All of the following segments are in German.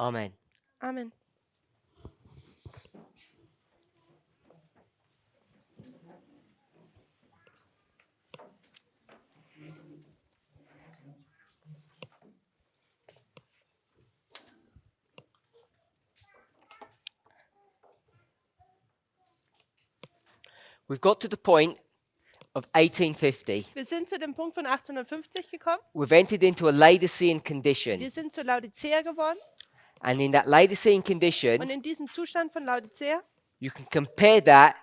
Amen. Amen. We've got to the point of 1850. Wir sind zu dem Punkt von 1850 gekommen. We've entered into a Laodicean condition. Wir sind zu Laodicea geworden. And in that Laodicean Und condition, in diesem Zustand von Laodicea you can compare that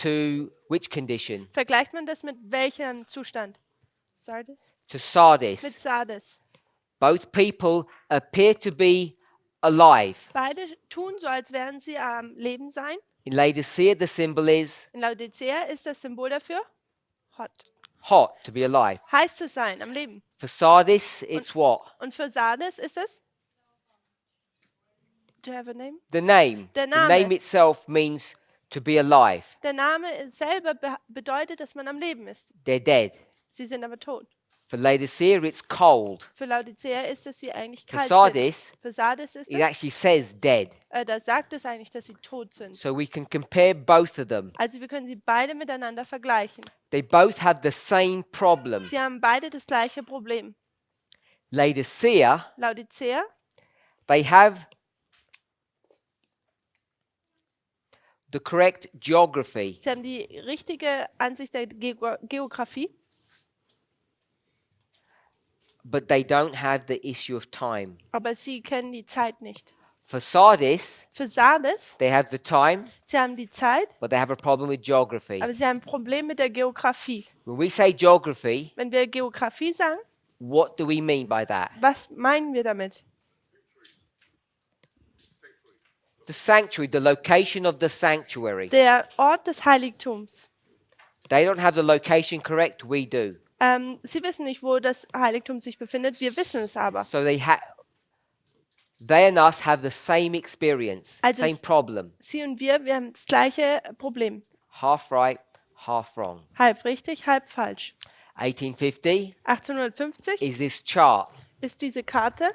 to which condition? vergleicht man das mit welchem Zustand? Sardis? To Mit Sardis. Sardes. Both people appear to be alive. Beide tun so, als wären sie am Leben sein. In Laodicea, the symbol is In Laodicea ist das Symbol dafür hot. hot, to be alive. Heiß zu sein, am Leben. For Sardis, it's what? Und für Sardes ist es? Do you have a name? The name. Der The Name. name itself means to be alive. Der Name selber bedeutet, dass man am Leben ist. They're dead. Sie sind aber tot. For Laodicea, it's cold. Für Laodicea ist es, sie eigentlich For kalt Sardis, sind. Für Sardes ist it es, actually says dead. da sagt es eigentlich, dass sie tot sind. So we can compare both of them. Also wir können sie beide miteinander vergleichen. They both have the same problem. Sie haben beide das gleiche Problem. Laodicea, Laodicea, they have the correct geography, sie haben die richtige Ansicht der Geografie, but they don't have the issue of time. aber sie kennen die Zeit nicht. For Sardis, Für Sardes, they have the time, sie haben die Zeit, but they have a problem with geography. aber sie haben ein Problem mit der Geografie. When we say geography, Wenn wir Geografie sagen, what do we mean by that? was meinen wir damit? The sanctuary, the location of the sanctuary. Der Ort des Heiligtums. They don't have the location correct, we do. Sie wissen nicht, wo das Heiligtum sich befindet, wir wissen es aber. So they and us have the same experience, Also same problem. Sie und wir haben das gleiche Problem. Half right, half wrong. Halb richtig, halb falsch. 1850 1850 is this chart. ist diese Karte.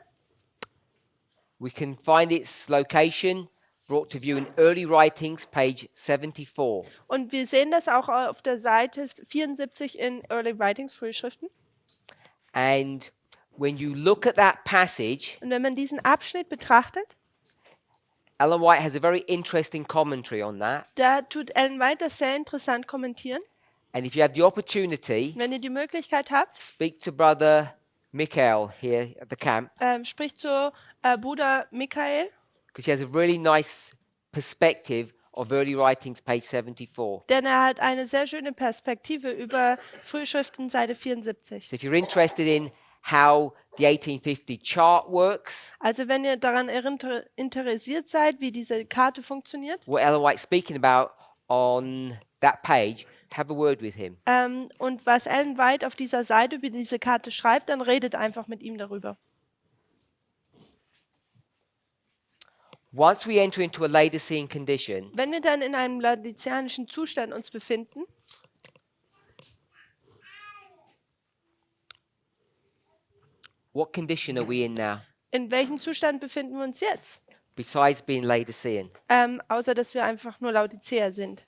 We can find its location brought to view in early writings, page 74. Und wir sehen das auch auf der Seite 74 in Early Writings, Frühschriften. And when you look at that passage, Und wenn man diesen Abschnitt betrachtet, Ellen White has a very interesting commentary on that. da tut Ellen White das sehr interessant kommentieren. And if you have the opportunity, Wenn ihr die Möglichkeit habt, speak to Brother Michael here at the camp, spricht zu Bruder Michael, because he has a really nice perspective of early writings, page 74. denn er hat eine sehr schöne Perspektive über Frühschriften, Seite 74. So if you're interested in how the 1850 chart works, Also wenn ihr daran interessiert seid, wie diese Karte funktioniert, what Ellen White's speaking about on that page, have a word with him. und was Ellen White auf dieser Seite über diese Karte schreibt, dann redet einfach mit ihm darüber. Once we enter into a Laodicean condition, Wenn wir dann in einem laodiceanischen Zustand uns befinden, what condition are we in now, in welchem Zustand befinden wir uns jetzt? besides being Laodicean? Außer dass wir einfach nur Laodicea sind.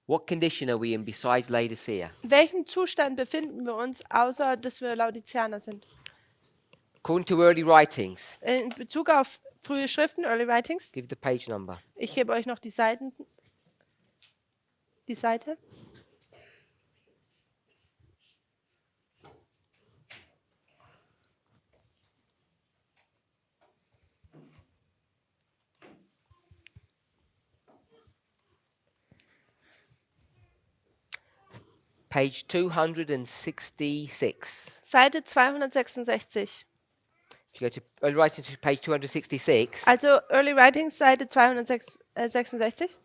What condition are we in besides Laodicea? In welchem Zustand befinden wir uns, außer dass wir Laodiceaner sind? According to early writings, In Bezug auf frühe Schriften, Early Writings, give the page number. ich gebe euch noch die Seite. Page 266. Seite 266. If you go to early writings to page 266, Also Early Writings, Seite 266.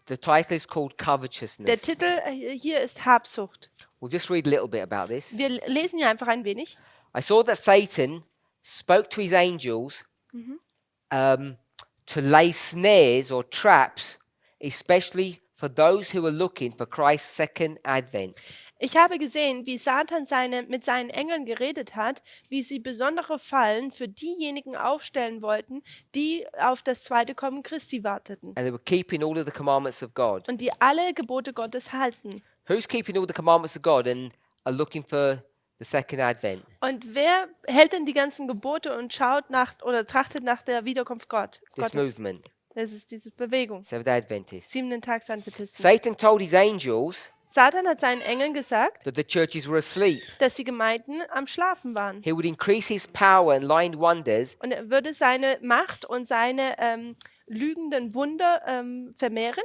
the title is called Der Covetousness. Titel hier ist Habsucht. We'll just read a little bit about this. Wir lesen hier einfach ein wenig. I saw that Satan spoke to his angels to lay snares or traps, especially for those who are looking for Christ's second advent. Ich habe gesehen, wie Satan mit seinen Engeln geredet hat, wie sie besondere Fallen für diejenigen aufstellen wollten, die auf das zweite Kommen Christi warteten And they were keeping all of the commandments of God. und die alle Gebote Gottes halten. Who's keeping all the commandments of God and are looking for the second advent? Und wer hält denn die ganzen Gebote und schaut nach oder trachtet nach der Wiederkunft This Gottes? movement, Das ist diese Bewegung. Seventh-day Adventists. Siebenten Tags Adventisten. Satan told his angels Satan hat seinen Engeln gesagt, that the churches were asleep. dass die Gemeinden am Schlafen waren. He would increase his power and lying wonders, Und er würde seine Macht und seine lügenden Wunder vermehren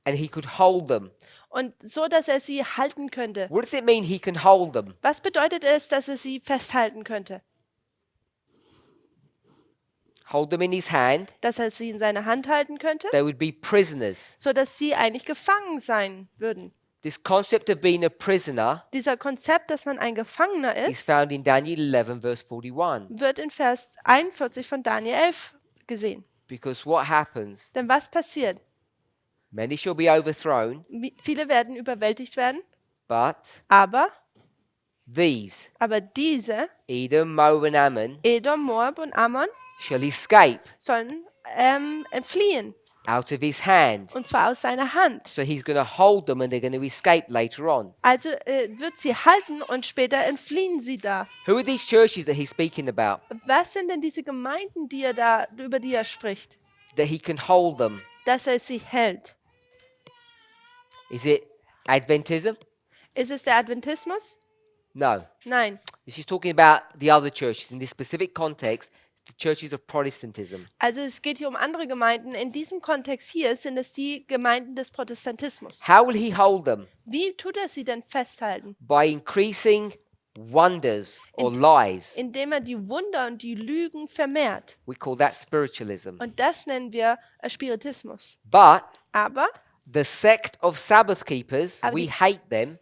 and he could hold them. und so, dass er sie halten könnte. What does it mean he can hold them? Was bedeutet es, dass er sie festhalten könnte? Hold them in his hand. Dass er sie in seiner Hand halten könnte, They would be prisoners. so dass sie eigentlich gefangen sein würden. This concept of being a prisoner Dieser Konzept, dass man ein Gefangener is ist, found in Daniel 11, verse 41. wird in Vers 41 von Daniel 11 gesehen. Because what happens? Denn was passiert? Many shall be overthrown, Viele werden überwältigt werden, but aber diese, Edom, Moab, and Ammon, Edom, Moab und Ammon, shall escape sollen entfliehen. out of his hand. Und zwar aus seiner Hand. So he's going to hold them and they're going to escape later on. Also wird sie halten und später entfliehen sie da. Who are these churches that he's speaking about? Was sind denn diese Gemeinden, über die er spricht? That he can hold them. Dass er sie hält. Is it Adventism? Ist es der Adventismus? No. Nein. This is talking about the other churches. In this specific context, the churches of Protestantism. Also es geht hier um andere Gemeinden. In diesem Kontext hier sind es die Gemeinden des Protestantismus. How will he hold them? Wie tut er sie denn festhalten? By increasing wonders or lies. Indem er die Wunder und die Lügen vermehrt. We call that spiritualism. Und das nennen wir Spiritismus. But Aber the sect of Sabbath keepers, Aber we die- hate them.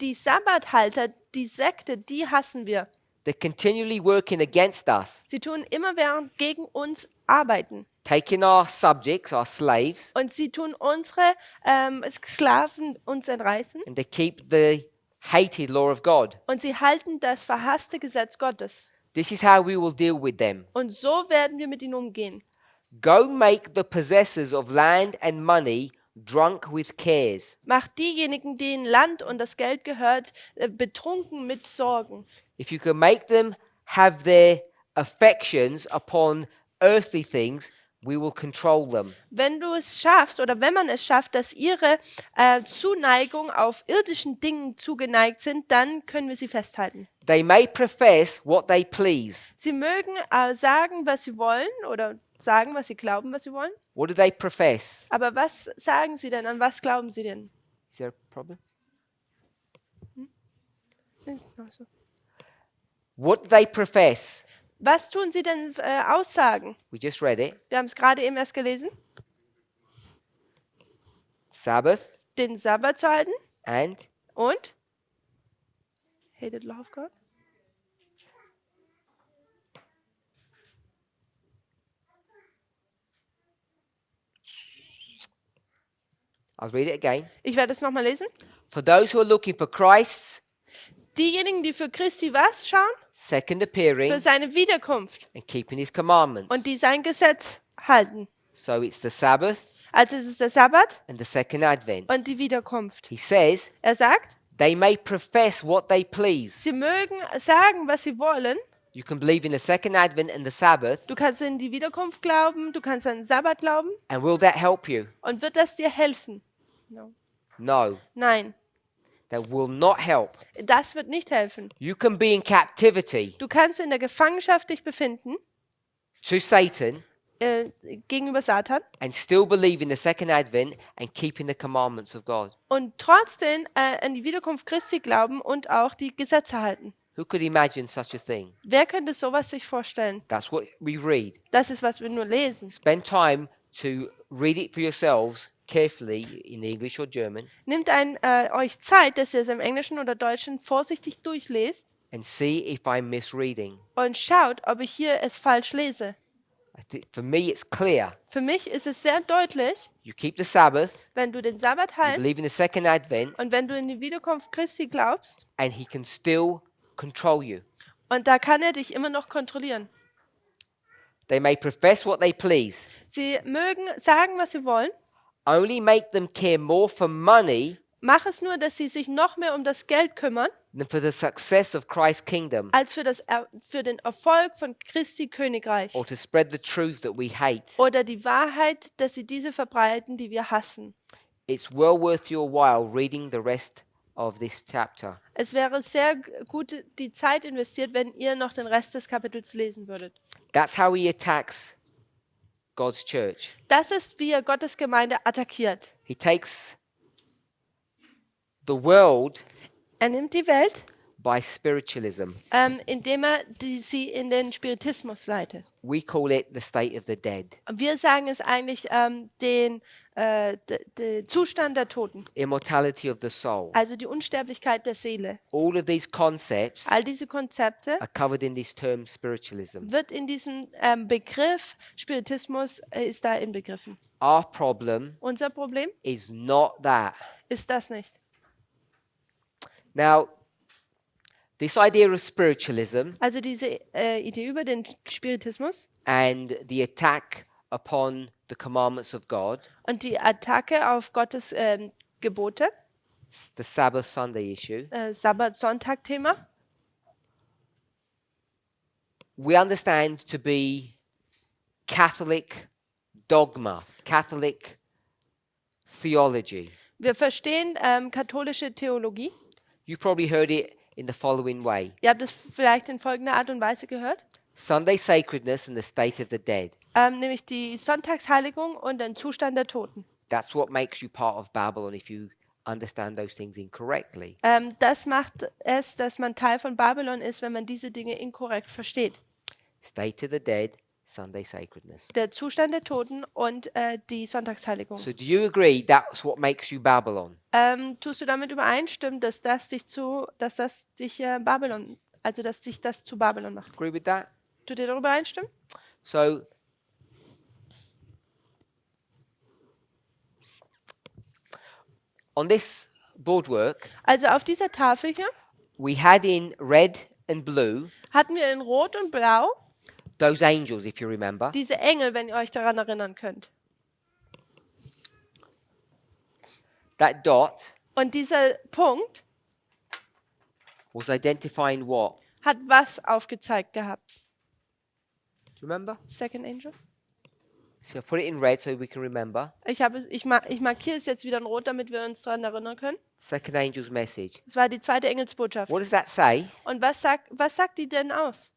die Sabbathalter, die Sekte, die hassen wir. They're continually working against us, Sie tun immerwährend gegen uns arbeiten. taking our subjects, our slaves, Und sie tun unsere Sklaven uns entreißen. and they keep the hated law of God. Und sie halten das verhasste Gesetz Gottes. This is how we will deal with them. Und so werden wir mit ihnen umgehen. Go make the possessors of land and money drunk with cares. Macht diejenigen, denen Land und das Geld gehört, betrunken mit Sorgen. If you can make them have their affections upon earthly things, we will control them. Wenn du es schaffst oder wenn man es schafft, dass ihre Zuneigung auf irdischen Dingen zugeneigt sind, dann können wir sie festhalten. They may profess what they please. Sie mögen sagen, was sie wollen oder sagen, was sie glauben, was sie wollen. What do they profess? Aber was sagen sie denn? An was glauben sie denn? Is there a problem? What do they profess? Was tun sie denn aussagen? We just read it. Wir haben es gerade eben erst gelesen. Sabbath Den Sabbat zu halten and und hated law of God. I'll read it again. Ich werde es nochmal lesen. For those who are looking for Christ's Diejenigen, die für Christi was schauen? second Für appearing seine Wiederkunft and keeping his commandments. und die sein Gesetz halten. So it's the Sabbath Also es ist der Sabbat and the second advent. und die Wiederkunft. He says Er sagt, they may profess what they please. sie mögen sagen, was sie wollen. You can believe in the second advent and the Sabbath, Du kannst in die Wiederkunft glauben, du kannst an den Sabbat glauben. and will that help you? Und wird das dir helfen? No. No, Nein, that will not help. das wird nicht helfen. You can be in captivity Du kannst in der Gefangenschaft dich befinden to Satan gegenüber Satan and still believe in the second advent and keeping the commandments of God. und trotzdem an die Wiederkunft Christi glauben und auch die Gesetze halten. Who could imagine such a thing? Wer könnte sowas sich vorstellen? That's what we read. Das ist, was wir nur lesen. Spend time to read it for yourselves carefully in English or German Nehmt euch Zeit, dass ihr es im Englischen oder Deutschen vorsichtig durchlest and see if I'm misreading. und schaut, ob ich hier es falsch lese. For me, it's clear. Für mich ist es sehr deutlich, You keep the Sabbath, wenn du den Sabbat you hältst believe in the second advent, und wenn du in die Wiederkunft Christi glaubst, and he can still control you. und da kann er dich immer noch kontrollieren. They may profess what they please. Sie mögen sagen, was sie wollen. Only make them care more for money Mach es nur, dass sie sich noch mehr um das Geld kümmern, than for the success of Christ's kingdom, als für den Erfolg von Christi Königreich. or to spread the truths that we hate. Oder die Wahrheit, dass sie diese verbreiten, die wir hassen. It's well worth your while reading the rest of this chapter. Es wäre sehr gut die Zeit investiert, wenn ihr noch den Rest des Kapitels lesen würdet. That's how he attacks God's church. Das ist, wie er Gottes Gemeinde attackiert. He takes the world Er nimmt die Welt, by spiritualism. indem er sie in den Spiritismus leitet. We call it the state of the dead. Wir sagen es eigentlich den Zustand der Toten, Immortality of the soul. also die Unsterblichkeit der Seele. All of these concepts All diese Konzepte are covered in this term spiritualism. wird in diesem Begriff Spiritismus ist da inbegriffen. Our problem Unser Problem is not that. ist das nicht. Now, this idea of spiritualism Also diese Idee über den Spiritismus and the attack upon the commandments of God, und die Attacke auf Gottes Gebote, the Sabbath Sunday issue, Sabbat-Sonntag-Thema, we understand to be Catholic dogma, Catholic theology. wir verstehen katholische Theologie. You probably heard it in the following way: Ihr habt es vielleicht in folgender Art und Weise gehört, Sunday sacredness and the state of the dead. nämlich die Sonntagsheiligung und den Zustand der Toten. That's what makes you part of Babylon if you understand those things incorrectly. Das macht es, dass man Teil von Babylon ist, wenn man diese Dinge inkorrekt versteht. State of the dead, Sunday sacredness. Der Zustand der Toten und die Sonntagsheiligung. So do you agree that's what makes you Babylon? Tust du damit übereinstimmen, dass das dich Babylon, also dass dich das zu Babylon macht? Agree with that? Tut ihr darüber einstimmen? So on this boardwork, Also auf dieser Tafel hier we had in red and blue hatten wir in Rot und Blau those angels, if you remember. diese Engel, wenn ihr euch daran erinnern könnt. That dot Und dieser Punkt was identifying what? hat was aufgezeigt gehabt? Do you remember? Second Angel? So I put it in red so we can remember. Ich markiere es jetzt wieder in Rot, damit wir uns daran erinnern können. Second angel's message. Das war die zweite Engelsbotschaft. What does that say? Und was sagt die denn aus?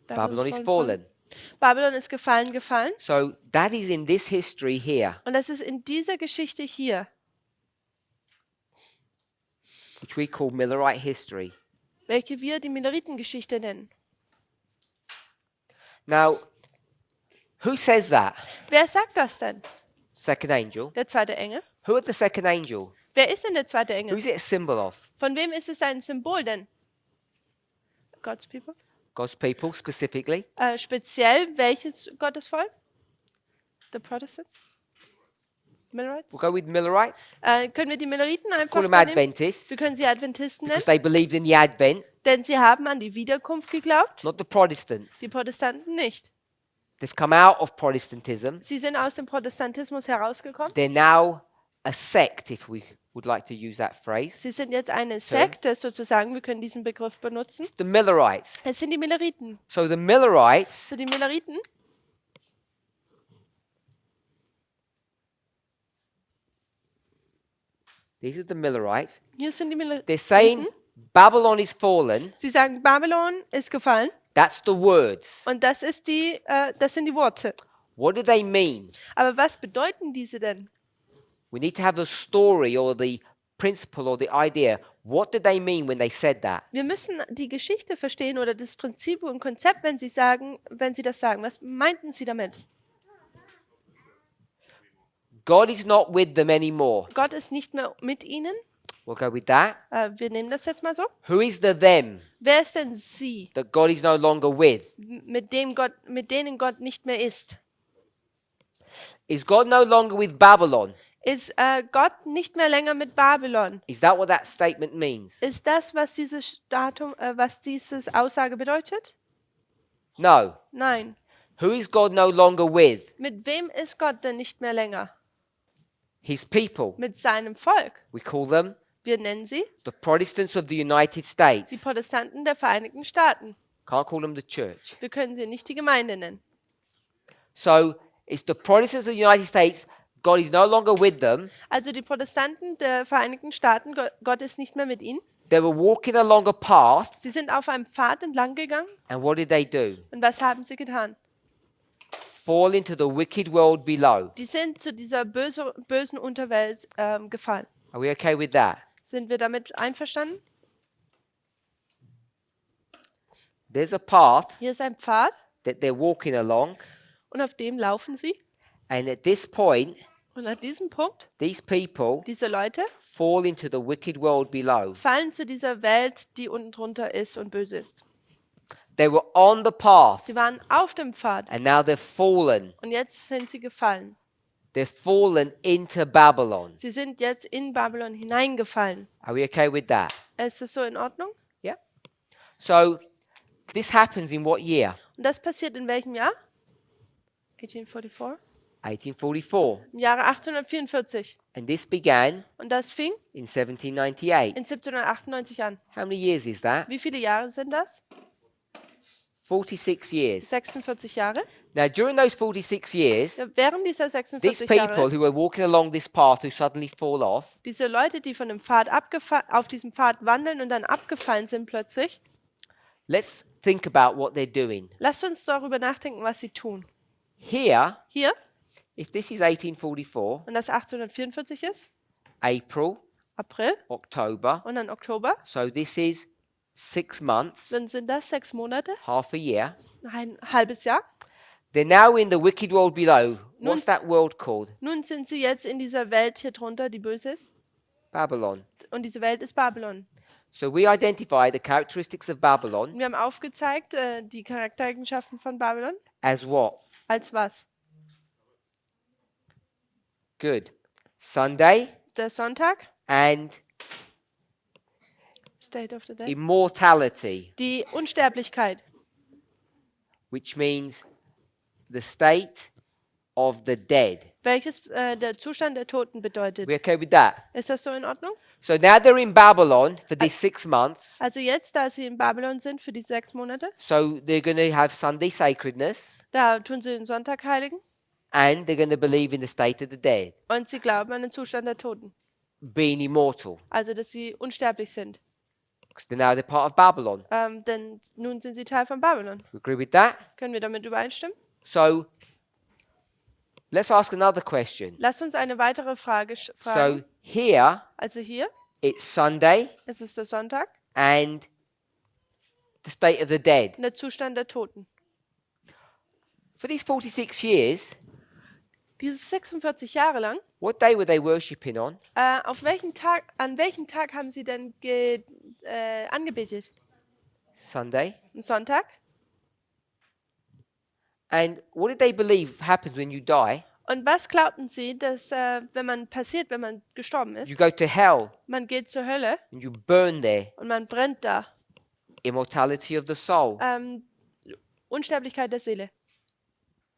Babylon is fallen. Babylon ist gefallen. So that is in this history here, Und das ist in dieser Geschichte hier, which we call Millerite history. welche wir die Milleritengeschichte nennen. Now, who says that? Wer sagt das denn? Second angel. Der zweite Engel? Who is the second angel? Wer ist denn der zweite Engel? Who's it a symbol of? Von wem ist es ein Symbol denn? God's people? God's people specifically. Speziell welches Gottesvolk? The Protestants? Millerites? We'll go with Millerites. Können wir die Milleriten einfach Call them nehmen? Adventists Wir können sie Adventisten nennen, because they believed in the Advent, denn sie haben an die Wiederkunft geglaubt, not the Protestants. die Protestanten nicht. They've come out of Protestantism. Sie sind aus dem Protestantismus herausgekommen. They're now a sect, if we would like to use that phrase. Sie sind jetzt eine Sekte sozusagen, wir können diesen Begriff benutzen. It's the Millerites. Es sind die Milleriten. So the Millerites So die Milleriten, these are the Millerites. hier sind die They're Milleriten. saying Babylon is fallen. Sie sagen, Babylon ist gefallen That's the words. und das sind die Worte. What do they mean? Aber was bedeuten diese denn? We need to have the story or the principle or the idea. What did they mean when they said that? Wir müssen die Geschichte verstehen oder das Prinzip und Konzept, wenn sie das sagen. Was meinten sie damit? God is not with them anymore. Gott ist nicht mehr mit ihnen. We'll go with that. Wir nehmen das jetzt mal so. Who is the them Wer ist denn sie, that God is no longer with? mit denen Gott nicht mehr ist? Is God no longer with Babylon? Ist Gott nicht mehr länger mit Babylon? Is that what that statement means? Ist das, was was dieses Aussage bedeutet? No. Nein. Who is God no longer with? Mit wem ist Gott denn nicht mehr länger? His people. Mit seinem Volk. We call them Wir nennen sie the Protestants of the United die States. Protestanten der Vereinigten Staaten. Can't call them the church. Wir können sie nicht die Gemeinde nennen. So it's the Protestants of the United States. God is no longer with them. Also die Protestanten der Vereinigten Staaten, Gott ist nicht mehr mit ihnen. They were walking along a path, Sie sind auf einem Pfad entlang gegangen. and what did they do? Und was haben sie getan? Fall into the wicked world below. Die sind zu dieser bösen Unterwelt gefallen. Are we okay with that? Sind wir damit einverstanden? There's a path Hier ist ein Pfad that they're walking along, und auf dem laufen sie. and at this point, Und an diesem Punkt, these people diese Leute fall into the wicked world below. fallen zu dieser Welt, die unten drunter ist und böse ist. They were on the path, Sie waren auf dem Pfad and now they've fallen. und jetzt sind sie gefallen. They've fallen into Babylon. Sie sind jetzt in Babylon hineingefallen. Are we okay with that? Ist das so in Ordnung? Yeah. So this happens in what year? Und das passiert in welchem Jahr? 1844? 1844. Im Jahre 1844. And this began Und das fing in 1798. in 1798 an. How many years is that? Wie viele Jahre sind das? 46 years. 46 Jahre. Now, during those 46 years, Ja, während dieser these 46 people Jahre, who are walking along this path who suddenly fall off, diese Leute, die von dem Pfad auf diesem Pfad wandeln und dann abgefallen sind plötzlich, let's think about what they're doing. lasst uns darüber nachdenken, was sie tun. Here, Hier, if this is 1844, und das 1844 ist, April, April October, und dann Oktober, so this is 6 months, dann sind das 6 Monate, half a year. ein halbes Jahr. They're now in the wicked world below. What's that world called? Nun sind sie jetzt in dieser Welt hier drunter, die böse ist. Babylon. Und diese Welt ist Babylon. So we identify the characteristics of Babylon Und wir haben aufgezeigt, die Charaktereigenschaften von Babylon. as what? Als was? Good. Sunday Der Sonntag, and State of the Day. immortality, Die Unsterblichkeit, which means the state of the dead. welches der Zustand der Toten bedeutet. We okay with that? Ist das so in Ordnung? So now they're in Babylon for these 6 months. Also jetzt, da sie in Babylon sind für die 6 Monate, So they're going to have Sunday sacredness da tun sie den Sonntag heiligen and they're going to believe in the state of the dead, und sie glauben an den Zustand der Toten. being immortal. Also, dass sie unsterblich sind. Because now they're part of Babylon. Denn nun sind sie Teil von Babylon. We agree with that? Können wir damit übereinstimmen? So let's ask another question. Lasst uns eine weitere Frage fragen. So here Also hier, it's Sunday es ist der Sonntag, and the state of the dead. der Zustand der Toten. For these 46 years, Diese 46 Jahre lang, what day were they worshipping on? an welchem Tag haben sie denn angebetet? Sunday. Am Sonntag? And what did they believe happens when you die? Und was glaubten sie, dass wenn man gestorben You ist, go to hell man geht zur Hölle and you burn there. und man brennt da? Immortality of the soul. Unsterblichkeit der Seele.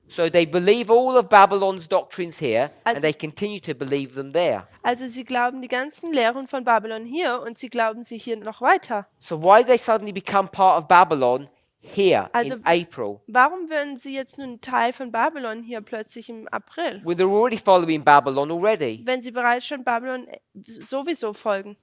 So they believe all of Babylon's doctrines here and Also- they continue to believe them there. Also sie glauben die ganzen Lehren von Babylon hier und sie glauben sie hier noch weiter. So why did they suddenly become part of Babylon here Also- in April? Warum werden sie jetzt nun Teil von Babylon hier plötzlich im April, When they're already following Babylon already? wenn sie bereits schon Babylon sowieso folgen?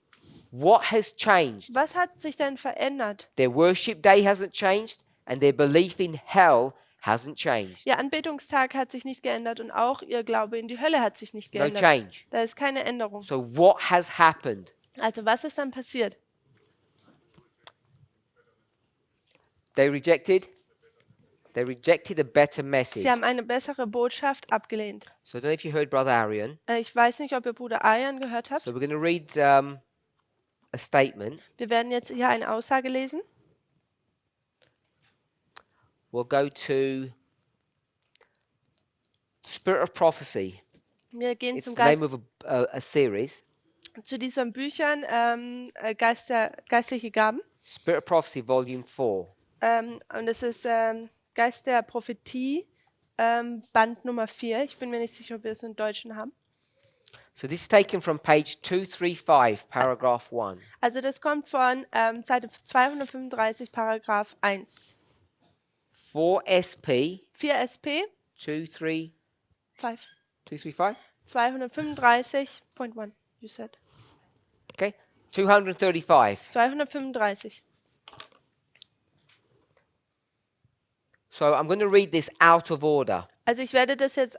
What has changed? Was hat sich denn verändert? Their worship day hasn't changed and their belief in hell hasn't changed. Ihr Anbetungstag hat sich nicht geändert und auch ihr Glaube in die Hölle hat sich nicht No geändert. change. Da ist keine Änderung. So what has happened? Also was ist dann passiert? They rejected a better message. Sie haben eine bessere Botschaft abgelehnt. So I don't know if you heard Brother Arian. Ich weiß nicht, ob ihr Bruder Ayan gehört habt. So we're going to read a statement. Wir werden jetzt hier eine Aussage lesen. We'll go to Spirit of Prophecy. Wir gehen It's zum the name of a series. zu diesen Büchern Geistliche Gaben. Spirit of Prophecy, Volume 4. Und es ist Geist der Prophetie, Band Nummer 4. Ich bin mir nicht sicher, ob wir es im Deutschen haben. So this is taken from page 235, paragraph 1. Also das kommt von Seite 235, Paragraph 1. 4 SP 4 SP 235. 5. 235? 235.1, you said. Okay. 235. 235. So I'm going to read this out of order. Also ich werde das jetzt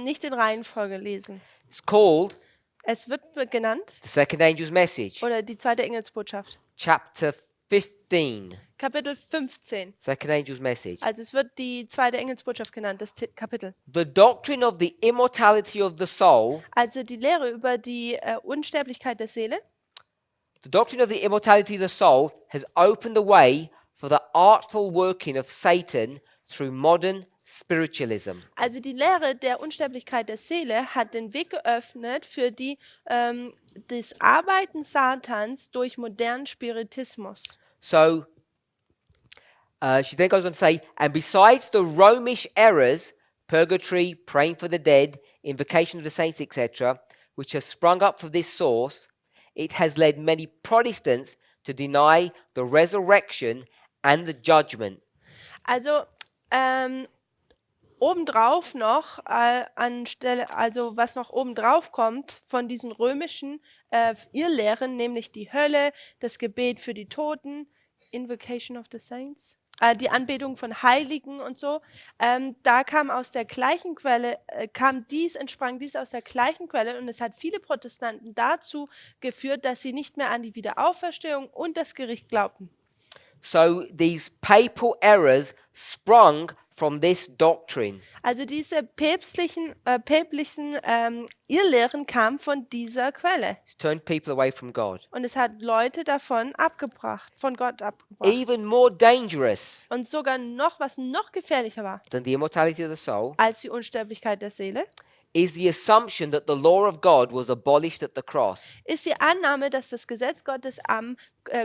nicht in Reihenfolge lesen. It's called Es wird genannt, The Second Angel's Message, oder die zweite Engelsbotschaft. chapter 15. Kapitel 15. Second Angel's Message. Also es wird die zweite Engelsbotschaft genannt, das Kapitel. The doctrine of the immortality of the soul. Also die Lehre über die Unsterblichkeit der Seele. The doctrine of the immortality of the soul has opened the way for the artful working of Satan through modern spiritualism. Also die Lehre der Unsterblichkeit der Seele hat den Weg geöffnet für das Arbeiten Satans durch modernen Spiritismus. So she then goes on to say, and besides the Romish errors, purgatory, praying for the dead, invocation of the saints, etc., which have sprung up from this source, it has led many Protestants to deny the resurrection and the judgment. Also obendrauf noch also was noch obendrauf kommt von diesen römischen Irrlehren, nämlich die Hölle, das Gebet für die Toten, Invocation of the Saints, die Anbetung von Heiligen und so, da kam aus der gleichen Quelle, entsprang dies aus der gleichen Quelle, und es hat viele Protestanten dazu geführt, dass sie nicht mehr an die Wiederauferstehung und das Gericht glaubten. So these papal errors sprung from this doctrine. Also diese päpstlichen Irrlehren kamen von dieser Quelle. It's turned people away from God. Und es hat Leute von Gott abgebracht. Even more dangerous Und sogar was noch gefährlicher war than the immortality of the soul als die Unsterblichkeit der Seele, is the assumption that the law of God was abolished at the cross, ist die Annahme, dass das Gesetz Gottes am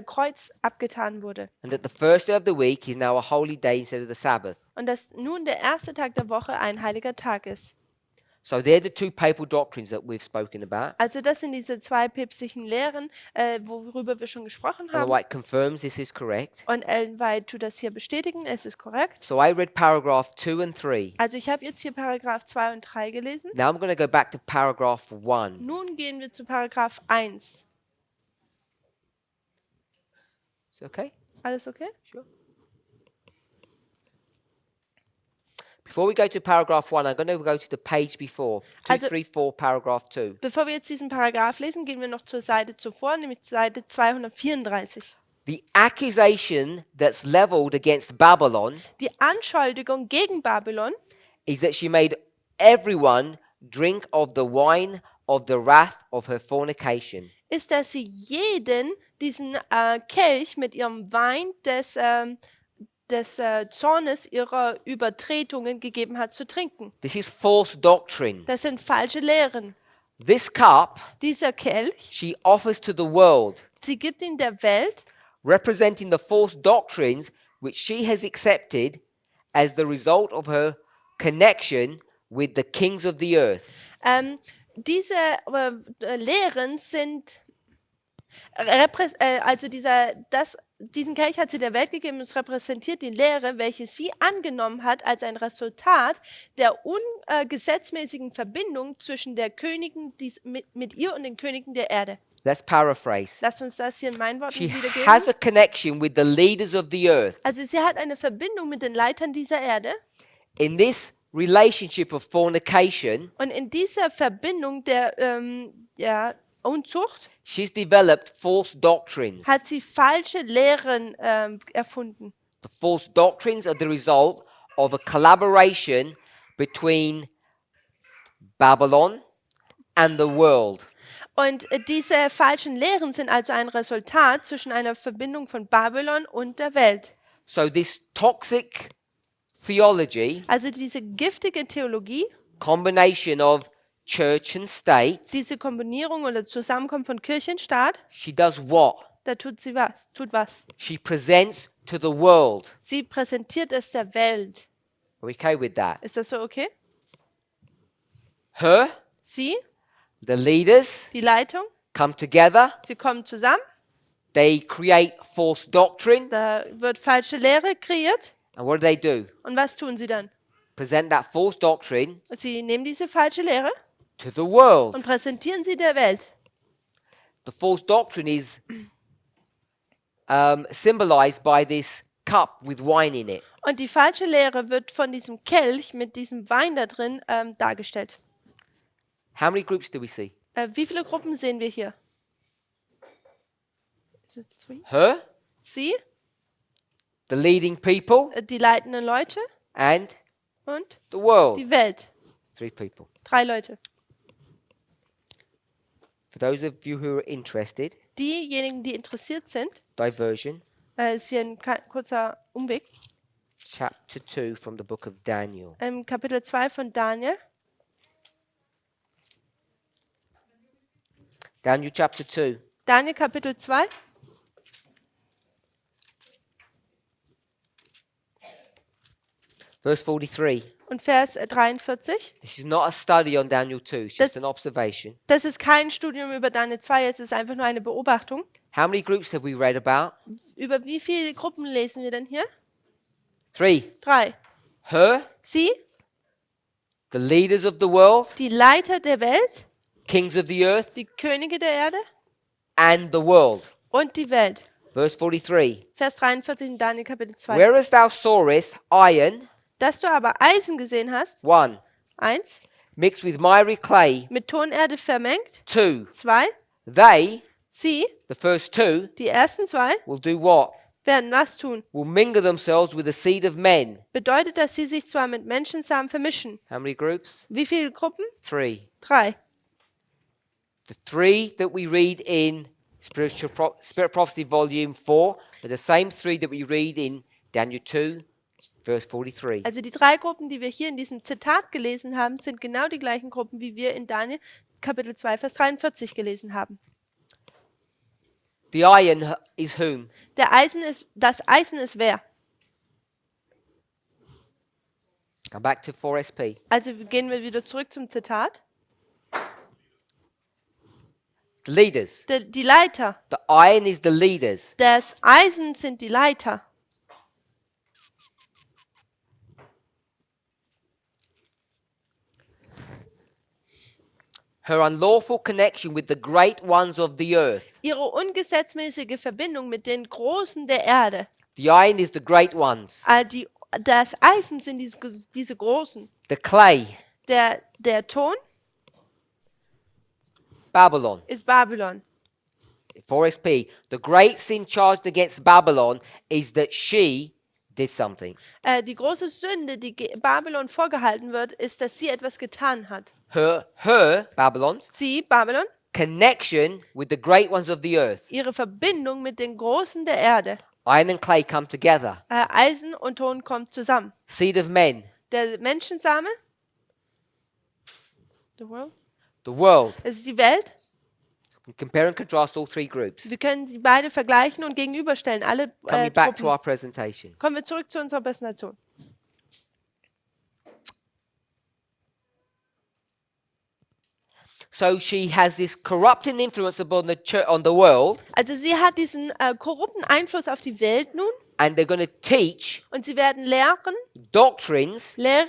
Kreuz abgetan wurde. and that the first day of the week is now a holy day instead of the Sabbath. Und dass nun der erste Tag der Woche ein heiliger Tag ist. So they're the two papal doctrines that we've spoken about. Also das sind diese zwei päpstlichen Lehren, worüber wir schon gesprochen Ellen haben. White confirms this is correct. Und Ellen White tut das hier bestätigen, es ist korrekt. So I read paragraph 2 and 3. Also ich habe jetzt hier Paragraph 2 und 3 gelesen. Now I'm going to go back to paragraph 1. Nun gehen wir zu Paragraph 1. Is it okay? Alles okay? Sure. Before we go to paragraph 1, I'm going to go to the page before. Also- 234, paragraph 2. Bevor wir jetzt diesen Paragraph lesen, gehen wir noch zur Seite zuvor, nämlich Seite 234. The accusation that's leveled against Babylon Die Anschuldigung gegen Babylon is that she made everyone drink of the wine of the wrath of her fornication. ist, dass sie jeden diesen Kelch mit ihrem Wein des Zornes ihrer Übertretungen gegeben hat zu trinken. This is false doctrine. Das sind falsche Lehren. This cup Dieser Kelch, she offers to the world, sie gibt ihn der Welt, representing the false doctrines which she has accepted as the result of her connection with the kings of the earth. diese Lehren sind, diesen Kelch hat sie der Welt gegeben, und es repräsentiert die Lehre, welche sie angenommen hat als ein Resultat der ungesetzmäßigen Verbindung zwischen der Königin mit ihr und den Königen der Erde. Let's paraphrase. Lasst uns das hier in meinen Worten She wiedergeben. has a connection with the leaders of the earth. Also sie hat eine Verbindung mit den Leitern dieser Erde, In this relationship of fornication, und in dieser Verbindung der Unzucht she's developed false doctrines. hat sie falsche Lehren erfunden. The false doctrines are the result of a collaboration between Babylon and the world. Und diese falschen Lehren sind also ein Resultat zwischen einer Verbindung von Babylon und der Welt. So this toxic theology, Also diese giftige Theologie, combination of church and state, diese Kombinierung oder Zusammenkommen von Kirche und Staat, she does what? da tut sie was, tut was. She presents to the world. Sie präsentiert es der Welt. Are we okay with that? Ist das so okay? Her, Sie, the leaders, die Leitung, come together. sie kommen zusammen, They create false doctrine. da wird falsche Lehre kreiert. And what do? Und was tun sie dann? Present that false doctrine Sie nehmen diese falsche Lehre to the world. und präsentieren sie der Welt. The false doctrine is symbolized by this cup with wine in it. Und die falsche Lehre wird von diesem Kelch mit diesem Wein da drin dargestellt. How many groups do we see? Wie viele Gruppen sehen wir hier? Is it three? Her, Sie, the leading people, die leitenden Leute and und the world. die Welt. 3 people. 3 Leute. For those of you who are interested, Diejenigen, die interessiert sind, diversion, ist hier ein kurzer Umweg. chapter 2 from the book of Daniel. Im Kapitel 2 von Daniel. Daniel chapter 2. Daniel Kapitel 2. Verse 43. Und Vers 43. This is not a study on Daniel 2, it's just Das- an observation. Das ist kein Studium über Daniel 2, es ist einfach nur eine Beobachtung. How many groups have we read about? Über wie viele Gruppen lesen wir denn hier? 3. 3. Her, Sie, the leaders of the world, die Leiter der Welt, kings of the earth, die Könige der Erde and the world. und die Welt. Verse 43. Vers 43 in Daniel Kapitel 2. Whereas thou sawest iron, Dass du aber Eisen gesehen hast, 1, 1, mixed with miry clay, mit Tonerde vermengt, 2, 2, they, sie, the first 2, die ersten 2, will do what? werden was tun? Will mingle themselves with the seed of men. Bedeutet, dass sie sich zwar mit Menschensamen vermischen. How many groups? Wie viele Gruppen? 3. 3. The 3 that we read in Spirit Prophecy Volume 4 are the same 3 that we read in Daniel 2, verse 43. Also die 3 Gruppen, die wir hier in diesem Zitat gelesen haben, sind genau die gleichen Gruppen, wie wir in Daniel Kapitel 2, Vers 43 gelesen haben. The iron is whom? Das Eisen ist wer? Come back to 4SP. Also gehen wir wieder zurück zum Zitat. The leaders. Die Leiter. The iron is the leaders. Das Eisen sind die Leiter. Her unlawful connection with the great ones of the earth. Ihre ungesetzmäßige Verbindung mit den Großen der Erde. The iron is the great ones. Das Eisen sind diese Großen. The clay, Der Ton Babylon. ist Babylon. 4SP. The great sin charged against Babylon is that she did something. Die große Sünde, die Babylon vorgehalten wird, ist, dass sie etwas getan hat. Her, Babylon's, Sie, Babylon, connection with the great ones of the earth. ihre Verbindung mit den Großen der Erde. Iron and clay come together. Eisen und Ton kommen zusammen. Seed of men. Der Menschensame, the world, The world. ist die Welt. We compare and contrast all 3 groups. Wir können sie beide vergleichen und gegenüberstellen. Alle Coming back to Gruppen. our presentation. Kommen wir zurück zu unserer Präsentation. So she has this corrupting influence upon the church, on the world, Also sie hat diesen korrupten Einfluss auf die Welt nun and they're going to teach und sie werden lehren, doctrines. Lehre,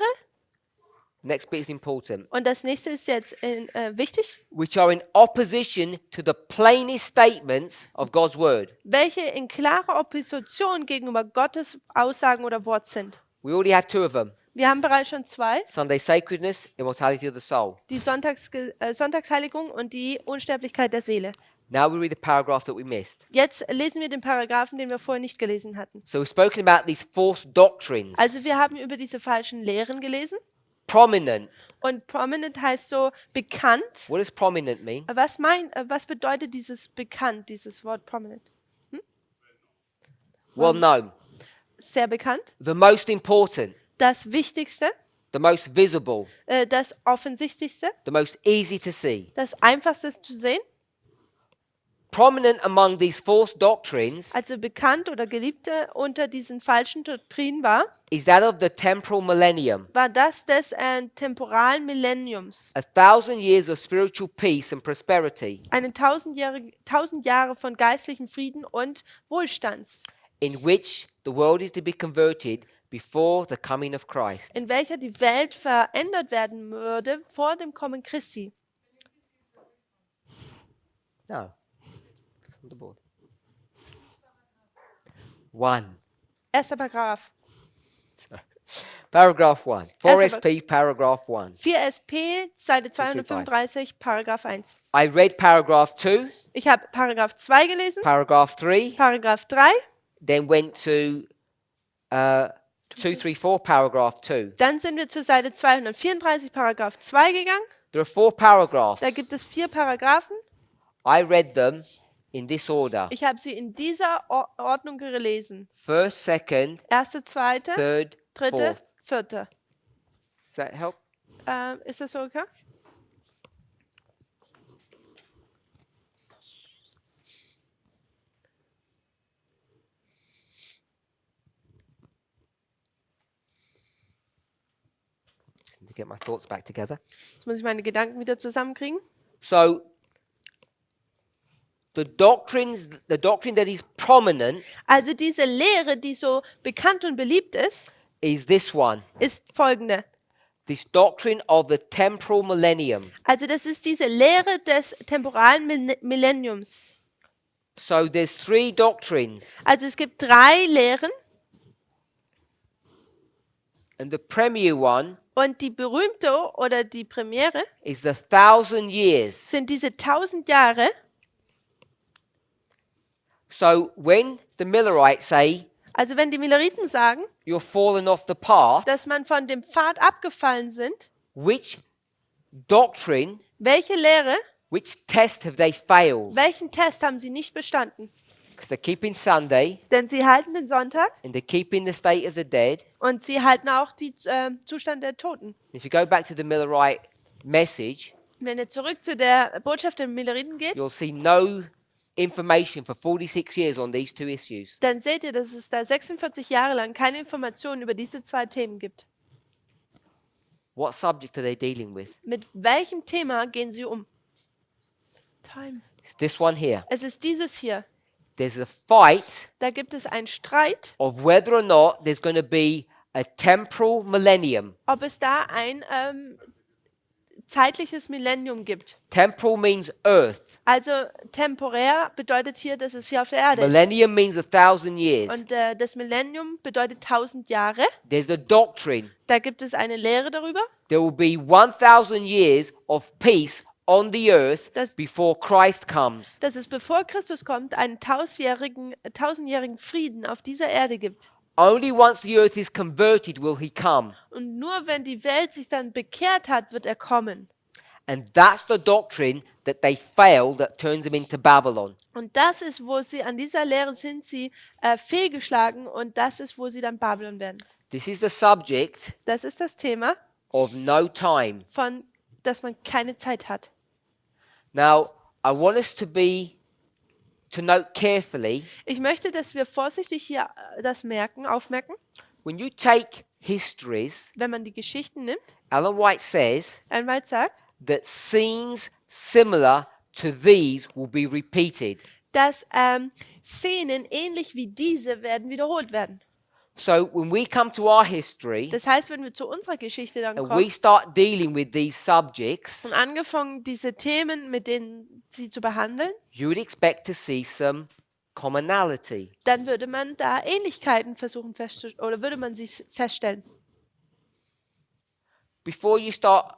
Next bit is important. und das nächste ist jetzt wichtig, Which are in opposition to the plainest statements of God's word. welche in klarer Opposition gegenüber Gottes Aussagen oder Wort sind. We already have 2 of them. Wir haben bereits schon 2, Sunday sacredness, immortality of the soul. die Sonntagsheiligung und die Unsterblichkeit der Seele. Now we read the paragraph that we missed. Jetzt lesen wir den Paragraphen, den wir vorher nicht gelesen hatten. So we've spoken about these false doctrines. Also wir haben über diese falschen Lehren gelesen. prominent. Und prominent heißt so bekannt. What does prominent mean? Was bedeutet dieses bekannt, dieses Wort prominent? Well known. Sehr bekannt. The most important. Das Wichtigste, The most visible. das Offensichtlichste, The most easy to see. das Einfachste zu sehen. Prominent among these false doctrines Also bekannt oder Geliebte unter diesen falschen Doktrinen war is that of the temporal millennium. das des temporalen Millenniums. 1,000 years of spiritual peace and prosperity, Eine 1000 Jahre von geistlichem Frieden und Wohlstands, in which the world is to be converted before the coming of Christ. in welcher die Welt verändert werden würde vor dem Kommen Christi. No. It's on the board. 1. Erster Paragraph. Paragraph 1. Erster 4SP, paragraph 1. 4 SP, Seite 235, Paragraph 1. I read paragraph 2, Ich habe Paragraph 2 gelesen, paragraph 3, Paragraph 3, then went to 234, paragraph 2. dann sind wir zur Seite 234, Paragraph 2 gegangen. There are 4 paragraphs. Da gibt es 4 Paragraphen. I read them in this order. Ich habe sie in dieser Ordnung gelesen. First, second, Erste, zweite, third, dritte, fourth. vierte. Does that help? Ist das so okay? Just need to get my thoughts back together. Jetzt muss ich meine Gedanken wieder zusammenkriegen. So, the doctrine that is prominent Also diese Lehre, die so bekannt und beliebt is this one. ist folgende. This doctrine of the temporal millennium. Also das ist diese Lehre des temporalen Millenniums. So there's 3 doctrines, Also es gibt 3 Lehren and the premier one und die berühmte oder die Premiere is the 1,000 years. sind diese 1000 Jahre. So when the Millerites say Also wenn die Milleriten sagen, you're fallen off the path, dass man von dem Pfad abgefallen sind, which doctrine, welche Lehre, which test have they failed? welchen Test haben sie nicht bestanden? Because they're keeping Sunday Denn sie halten den Sonntag and they're keeping the state of the dead. und sie halten auch den Zustand der Toten. If you go back to the Millerite message, Wenn ihr zurück zu der Botschaft der Milleriten geht, you'll see no information for 46 years on these 2 issues. dann seht ihr, dass es da 46 Jahre lang keine Informationen über diese 2 Themen gibt. What subject are they dealing with? Mit welchem Thema gehen sie um? Time. It's this one here. Es ist dieses hier. There's a fight Da gibt es einen Streit, of whether or not there's going to be a temporal millennium. ob es da ein zeitliches Millennium gibt. Temporal means earth. Also temporär bedeutet hier, dass es hier auf der Erde ist. Millennium means 1,000 years. Und das Millennium bedeutet 1000 Jahre. There's the doctrine. Da gibt es eine Lehre darüber, There will be 1,000 years of peace on the earth Das- before Christ comes. dass es bevor Christus kommt, einen 1000-jährigen Frieden auf dieser Erde gibt. Only once the earth is converted will he come. Und nur wenn die Welt sich dann bekehrt hat, wird er kommen. And that's the doctrine that they fail that turns them into Babylon. Und das ist, wo sie an dieser Lehre sind, sie fehlgeschlagen und das ist, wo sie dann Babylon werden. This is the subject Das ist das Thema, of no time. von dass man keine Zeit hat. Now, I want us to note carefully, Ich möchte, dass wir vorsichtig hier das aufmerken, when you take histories, wenn man die Geschichten nimmt. Ellen White says Einmal sagt, that scenes similar to these will be repeated. dass Szenen ähnlich wie diese werden wiederholt werden. So when we come to our history Das heißt, wenn wir zu unserer Geschichte dann and kommen we start dealing with these subjects, und angefangen, diese Themen, mit denen sie zu behandeln, you would expect to see some commonality. dann würde man da Ähnlichkeiten versuchen festzustellen oder würde man sie feststellen. Before you start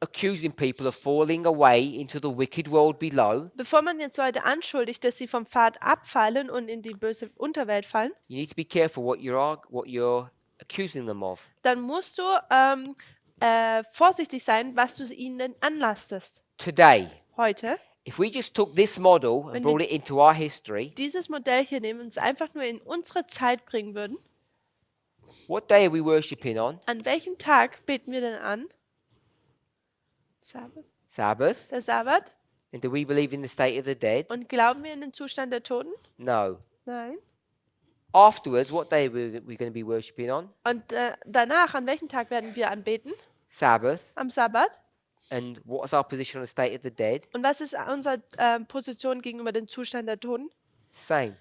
accusing people of falling away into the wicked world below, Bevor man jetzt Leute anschuldigt, dass sie vom Pfad abfallen und in die böse Unterwelt fallen, you need to be careful what you're accusing them of. dann musst du vorsichtig sein, was du ihnen anlastest. Today, Heute, if we just took this model and Wenn brought wir- it into our history, dieses Modell hier nehmen und es einfach nur in unsere Zeit bringen würden, what day are we worshipping on? an welchem Tag beten wir denn an? Sabbat. Sabbath. Der Sabbat. And do we believe in the state of the dead? Und glauben wir in den Zustand der Toten? No. Nein. Afterwards, what day are we going to be worshipping on? Und danach, an welchem Tag werden wir anbeten? Sabbath. Am Sabbat. And what's our position on the state of the dead? Und was ist unsere Position gegenüber dem Zustand der Toten? Same.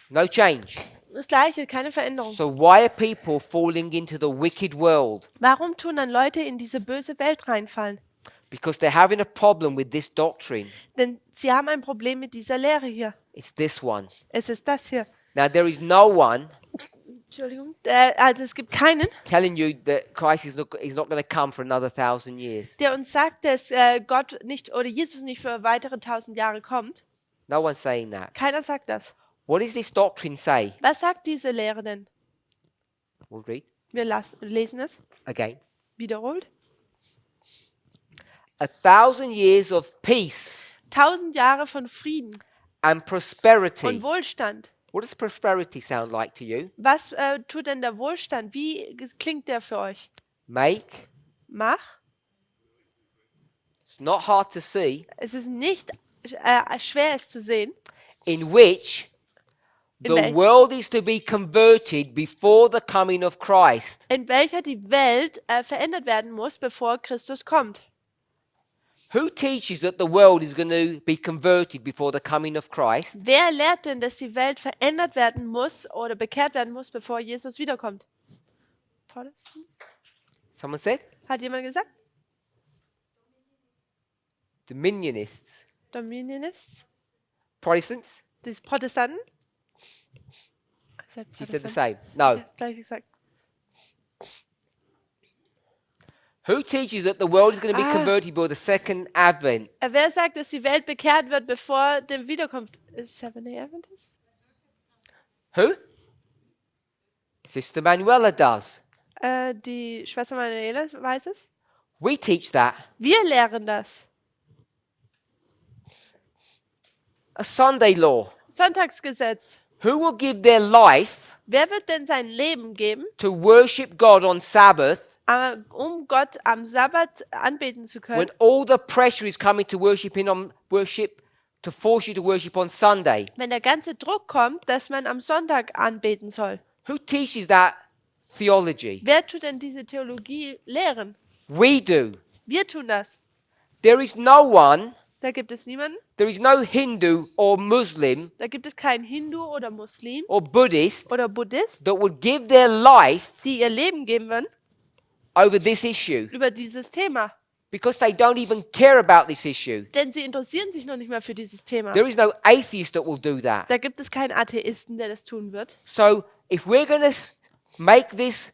No change. Das Gleiche, keine Veränderung. So why are people falling into the wicked world? Warum tun dann Leute in diese böse Welt reinfallen? Because they're having a problem with this doctrine. Denn sie haben ein Problem mit dieser Lehre hier. It's this one. Es ist das hier. Now, there is no one Entschuldigung. Also es gibt keinen, telling you that Christ is not going to come for another 1,000 years. der uns sagt, dass Gott nicht oder Jesus nicht für weitere 1000 Jahre kommt. No one's saying that. Keiner sagt das. What does this doctrine say? Was sagt diese Lehre denn? We'll read Wir lesen es. again. Wiederholt. 1,000 years of peace 1000 Jahre von Frieden and prosperity. und Wohlstand. What does prosperity sound like to you? Was tut denn der Wohlstand? Wie klingt der für euch? Make. Mach. It's not hard to see. Es ist nicht schwer, es zu sehen. In which In the welch- world is to be converted before the coming of Christ. In welcher die Welt verändert werden muss, bevor Christus kommt. Who teaches that the world is going to be converted before the coming of Christ? Wer lehrt denn, dass die Welt verändert werden muss oder bekehrt werden muss, bevor Jesus wiederkommt? Protestant? Someone said? Hat jemand gesagt? Dominionists. Dominionists? Protestants? Die Protestanten? She said the same. No. Gleich gesagt. Who teaches that the world is going to be Ah. converted before the second advent? Wer sagt, dass die Welt bekehrt wird, bevor der Wiederkunft ist? Seventh-day Adventist? Who? Sister Manuela does. Die Schwester Manuela weiß es. We teach that. Wir lehren das. A Sunday law. Sonntagsgesetz. Who will give their life Wer wird denn sein Leben geben, to worship God on Sabbath um Gott am Sabbat anbeten zu können, when all the pressure is coming to to force you to worship on Sunday? wenn der ganze Druck kommt, dass man am Sonntag anbeten soll? Who teaches that theology? Wer tut denn diese Theologie lehren? We do. Wir tun das. There is no one, Da gibt es niemanden, there is no Hindu or Muslim da gibt es keinen Hindu oder Muslim or Buddhist oder Buddhist, that would give their life die ihr Leben geben würden over this issue über dieses Thema. because they don't even care about this issue. Denn sie interessieren sich noch nicht mal für dieses Thema. There is no atheist that will do that. Da gibt es keinen Atheisten, der das tun wird. So if we're going to make this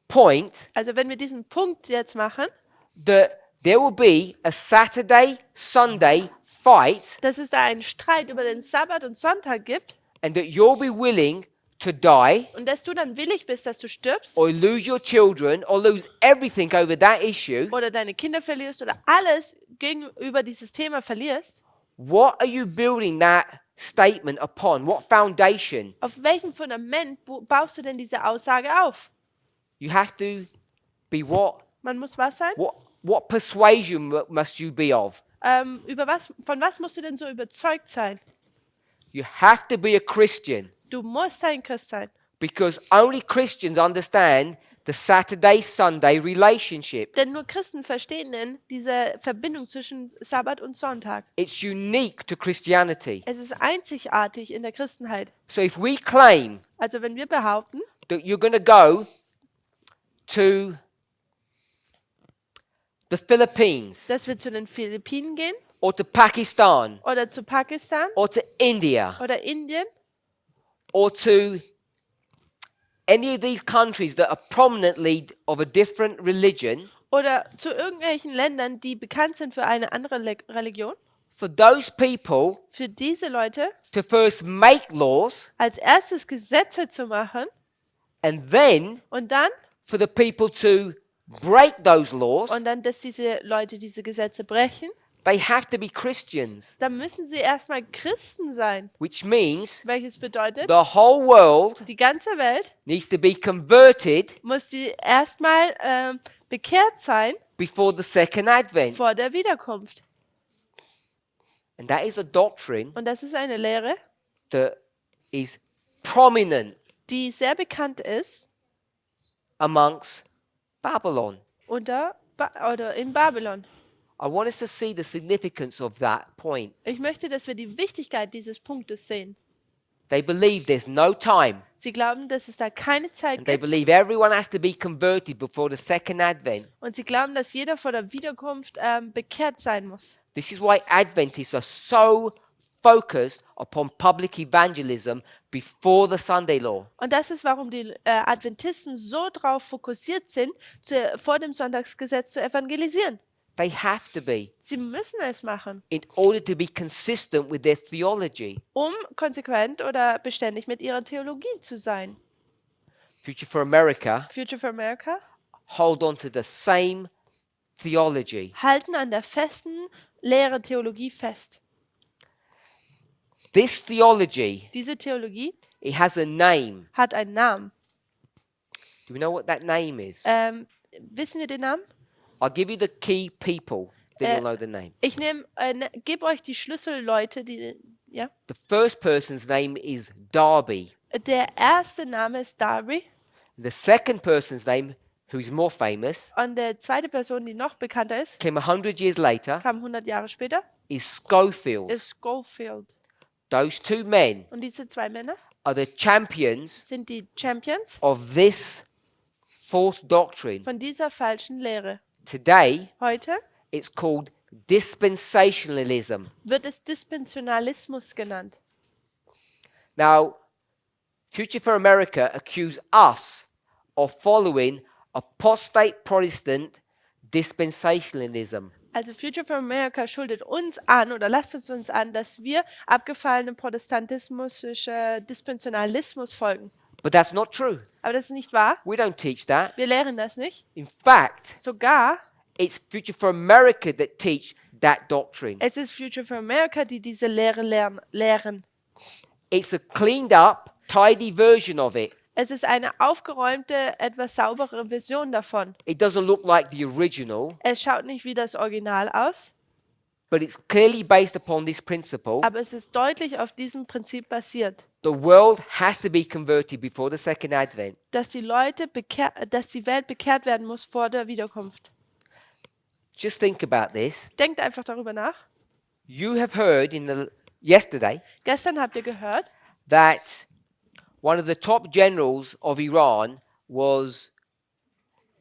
point Also wenn wir diesen Punkt jetzt machen, that there will be a Saturday-Sunday fight dass es da einen Streit über den Sabbat und Sonntag gibt and that you'll be willing to die und dass du dann willig bist, dass du stirbst or lose your children or lose everything over that issue, oder deine Kinder verlierst oder alles gegenüber dieses Thema verlierst, what are you building that statement upon? What foundation? auf welchem Fundament baust du denn diese Aussage auf? You have to be what? Man muss was sein? What persuasion must you be of? Von was musst du denn so überzeugt sein? You have to be a Christian Du musst ein Christ sein. because only Christians understand the Saturday-Sunday relationship. Denn nur Christen verstehen denn diese Verbindung zwischen Sabbat und Sonntag. It's unique to Christianity. Es ist einzigartig in der Christenheit. So if we claim Also wenn wir behaupten, that you're going to go to the Philippines dass wir zu den Philippinen gehen or to Pakistan oder zu Pakistan or to India oder Indien or to any of these countries that are prominently of a different religion, oder zu irgendwelchen Ländern, die bekannt sind für eine andere Religion, for those people für diese Leute to first make laws als erstes Gesetze zu machen, And then Und dann, for the people to break those laws, dass diese Leute diese Gesetze brechen, they have to be Christians, dann müssen sie erstmal Christen sein. which means Welches bedeutet, the whole world die ganze Welt needs to be converted muss die erstmal bekehrt sein before the second advent. vor der Wiederkunft. And that is a doctrine Und das ist eine Lehre, that is prominent die sehr bekannt ist amongst Babylon. oder in Babylon. I want us to see the significance of that point. Ich möchte, dass wir die Wichtigkeit dieses Punktes sehen. They believe there's no time, Sie glauben, dass es da keine Zeit and they gibt. believe everyone has to be converted before the second advent. Und sie glauben, dass jeder vor der Wiederkunft bekehrt sein muss. This is why Adventists are so focused upon public evangelism before the Sunday law. Und das ist, warum die Adventisten so darauf fokussiert sind, vor dem Sonntagsgesetz zu evangelisieren. They have to be Sie müssen es machen, in order to be consistent with their theology. um konsequent oder beständig mit ihrer Theologie zu sein. Future for America Future for America hold on to the same theology. halten an der festen Lehre Theologie fest. This theology, Diese Theologie it has a name. hat einen Namen. Do we know what that name is? Wissen wir den Namen? I'll give you the key people, then you'll know the name. Ich gebe euch die Schlüsselleute, ja. The first person's name is Darby. Der erste Name ist Darby The second person's name, who's more famous, und der zweite Person, die noch bekannter ist, came 100 years later, kam 100 Jahre später, is Schofield. ist Schofield. Those two men Und diese zwei Männer are the champions sind die Champions of this false doctrine. von dieser falschen Lehre. Today, Heute it's called dispensationalism. wird es Dispensionalismus genannt. Now, Future for America accuse us of following apostate Protestant dispensationalism. Also Future for America schuldet uns an oder lasst uns an, dass wir abgefallenen protestantismusischer Dispensionalismus folgen. But that's not true. Aber das ist nicht wahr. We don't teach that. Wir lehren das nicht. In fact, Sogar it's Future for America that teach that doctrine. es ist Future for America, die diese Lehre lehren. It's a cleaned up, tidy version of it. Es ist eine aufgeräumte, etwas saubere Version davon. It doesn't look like the original, Es schaut nicht wie das Original aus, but it's clearly based upon this principle. aber es ist deutlich auf diesem Prinzip basiert, The world has to be converted before the second advent. dass die Welt bekehrt werden muss vor der Wiederkunft. Just think about this. Denkt einfach darüber nach. You have heard yesterday Gestern habt ihr gehört, that one of the top generals of Iran was,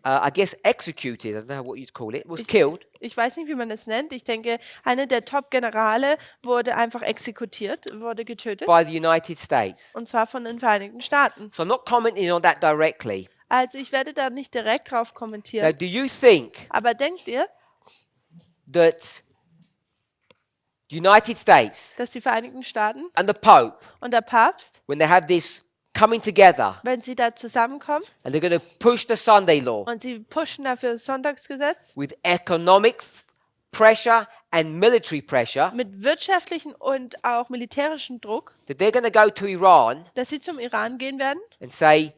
I guess, executed. I don't know what you'd call it. Was killed ich weiß nicht, wie man es nennt. Ich denke, einer der Top-Generale wurde einfach exekutiert, wurde getötet. by the United States. Und zwar von den Vereinigten Staaten. So I'm not commenting on that directly. Also ich werde da nicht direkt drauf Now, kommentieren. do you think Aber denkt ihr, that the United States dass die Vereinigten Staaten and the Pope, und der Papst, when they have this coming together wenn sie da zusammenkommen and they're going to push the Sunday law und sie pushen dafür das Sonntagsgesetz with economic pressure and military pressure, mit wirtschaftlichen und auch militärischen Druck, that they're going to go to Iran dass sie zum Iran gehen werden and say,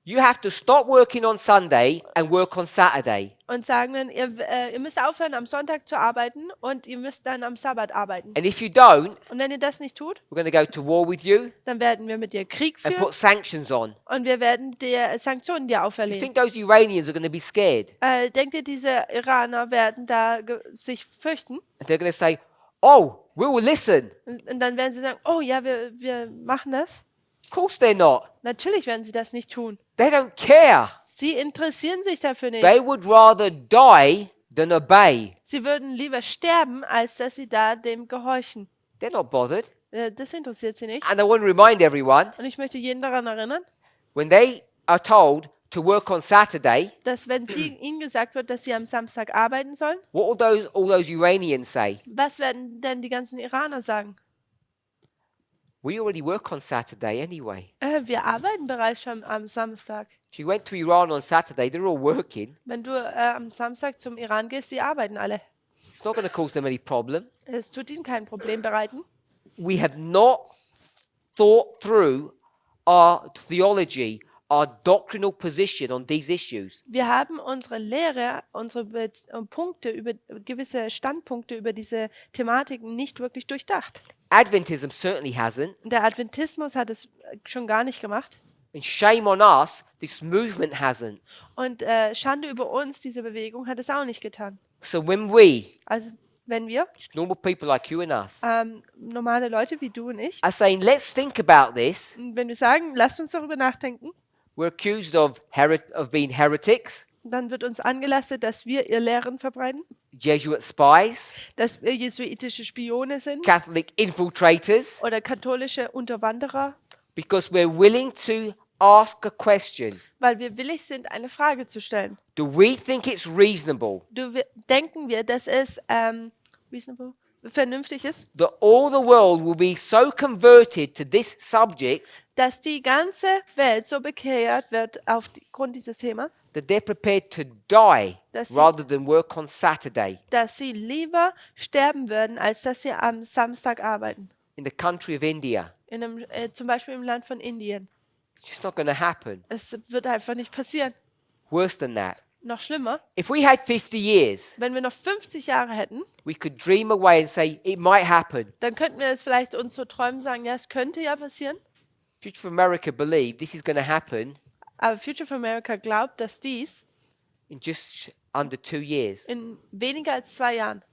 you have to stop working on Sunday and work on Saturday. und sagen dann, ihr müsst aufhören, am Sonntag zu arbeiten und ihr müsst dann am Sabbat arbeiten. And if you don't, Und wenn ihr das nicht tut, we're going to go to war with you dann werden wir mit dir Krieg and führen put sanctions on. und wir werden dir Sanktionen dir Do you auferlegen. think those Iranians are going to be scared? Denkt ihr, diese Iraner werden da sich fürchten? And they're going to say, oh, we will listen. Und dann werden sie sagen, oh ja, wir machen das. Of course they're not. Natürlich werden sie das nicht tun. They don't care. Sie interessieren sich dafür nicht. They would rather die than obey. Sie würden lieber sterben, als dass sie da dem gehorchen. They're not bothered. Das interessiert sie nicht. And I want to remind everyone, Und ich möchte jeden daran erinnern, when they are told to work on Saturday, dass wenn ihnen gesagt wird, dass sie am Samstag arbeiten sollen, what will all those Iranians say? was werden denn die ganzen Iraner sagen? We already work on Saturday anyway. Wir arbeiten bereits schon am Samstag. If you went to Iran on Saturday, they're all working. Wenn du am Samstag zum Iran gehst, die arbeiten alle. It's not going to cause them any problem. Es tut ihnen kein Problem bereiten. We have not thought through our theology, our doctrinal position on these issues. Wir haben unsere Lehre, unsere Punkte über gewisse Standpunkte über diese Thematiken nicht wirklich durchdacht. Adventism certainly hasn't. Der Adventismus hat es schon gar nicht gemacht. And shame on us, this movement hasn't. Und Schande über uns, diese Bewegung hat es auch nicht getan. So when we, Also wenn wir, just normal people like you and us, normale Leute wie du und ich, are saying, let's think about this, wenn wir sagen, lasst uns darüber nachdenken, we're accused of being heretics, dann wird uns angelastet, dass wir ihr Lehren verbreiten, Jesuit spies, dass wir jesuitische Spione sind Catholic infiltrators, oder katholische Unterwanderer, because we're willing to ask a question. weil wir willig sind, eine Frage zu stellen. Do we think it's reasonable Denken wir, dass es reasonable, vernünftig ist, that all the world will be so converted to this subject dass die ganze Welt so bekehrt wird aufgrund dieses Themas, that they're prepared to die Dass sie- rather than work on Saturday dass sie lieber sterben würden, als dass sie am Samstag arbeiten? in the country of India? Zum Beispiel im Land von Indien. It's just not going to happen. Es wird einfach nicht passieren. Worse than that. Noch schlimmer, If we had 50 years, wenn wir noch 50 Jahre hätten, we could dream away and say it might happen. dann könnten wir es vielleicht uns so träumen, sagen, ja, es könnte ja passieren. Future for America believe this is going to happen Aber Future for America glaubt, dass dies in just under 2 years. in weniger als 2 Jahren,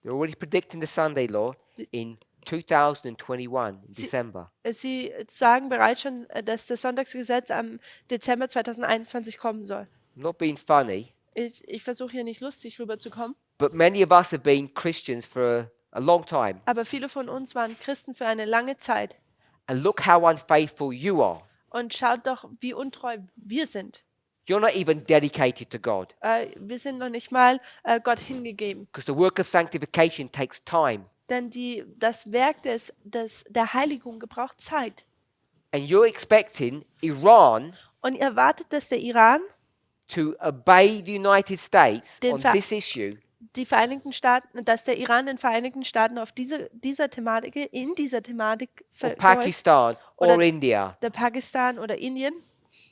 They're already predicting the Sunday law in 2021, in December. sie sagen bereits schon, dass das Sonntagsgesetz am Dezember 2021 kommen soll. I'm not being funny, Ich versuche hier nicht lustig rüberzukommen, but many of us have been Christians for a long time. aber viele von uns waren Christen für eine lange Zeit. And look how unfaithful you are. Und schaut doch, wie untreu wir sind. You're not even dedicated to God Wir sind noch nicht mal Gott hingegeben. because the work of sanctification takes time. Denn das Werk der Heiligung gebraucht Zeit. And you're expecting Iran Und ihr erwartet, dass der Iran, to obey the United States Den on Ver- this issue die Vereinigten Staaten, dass der Iran den Vereinigten Staaten auf in dieser Thematik or gehorcht, Pakistan or Oder- India der Pakistan oder Indien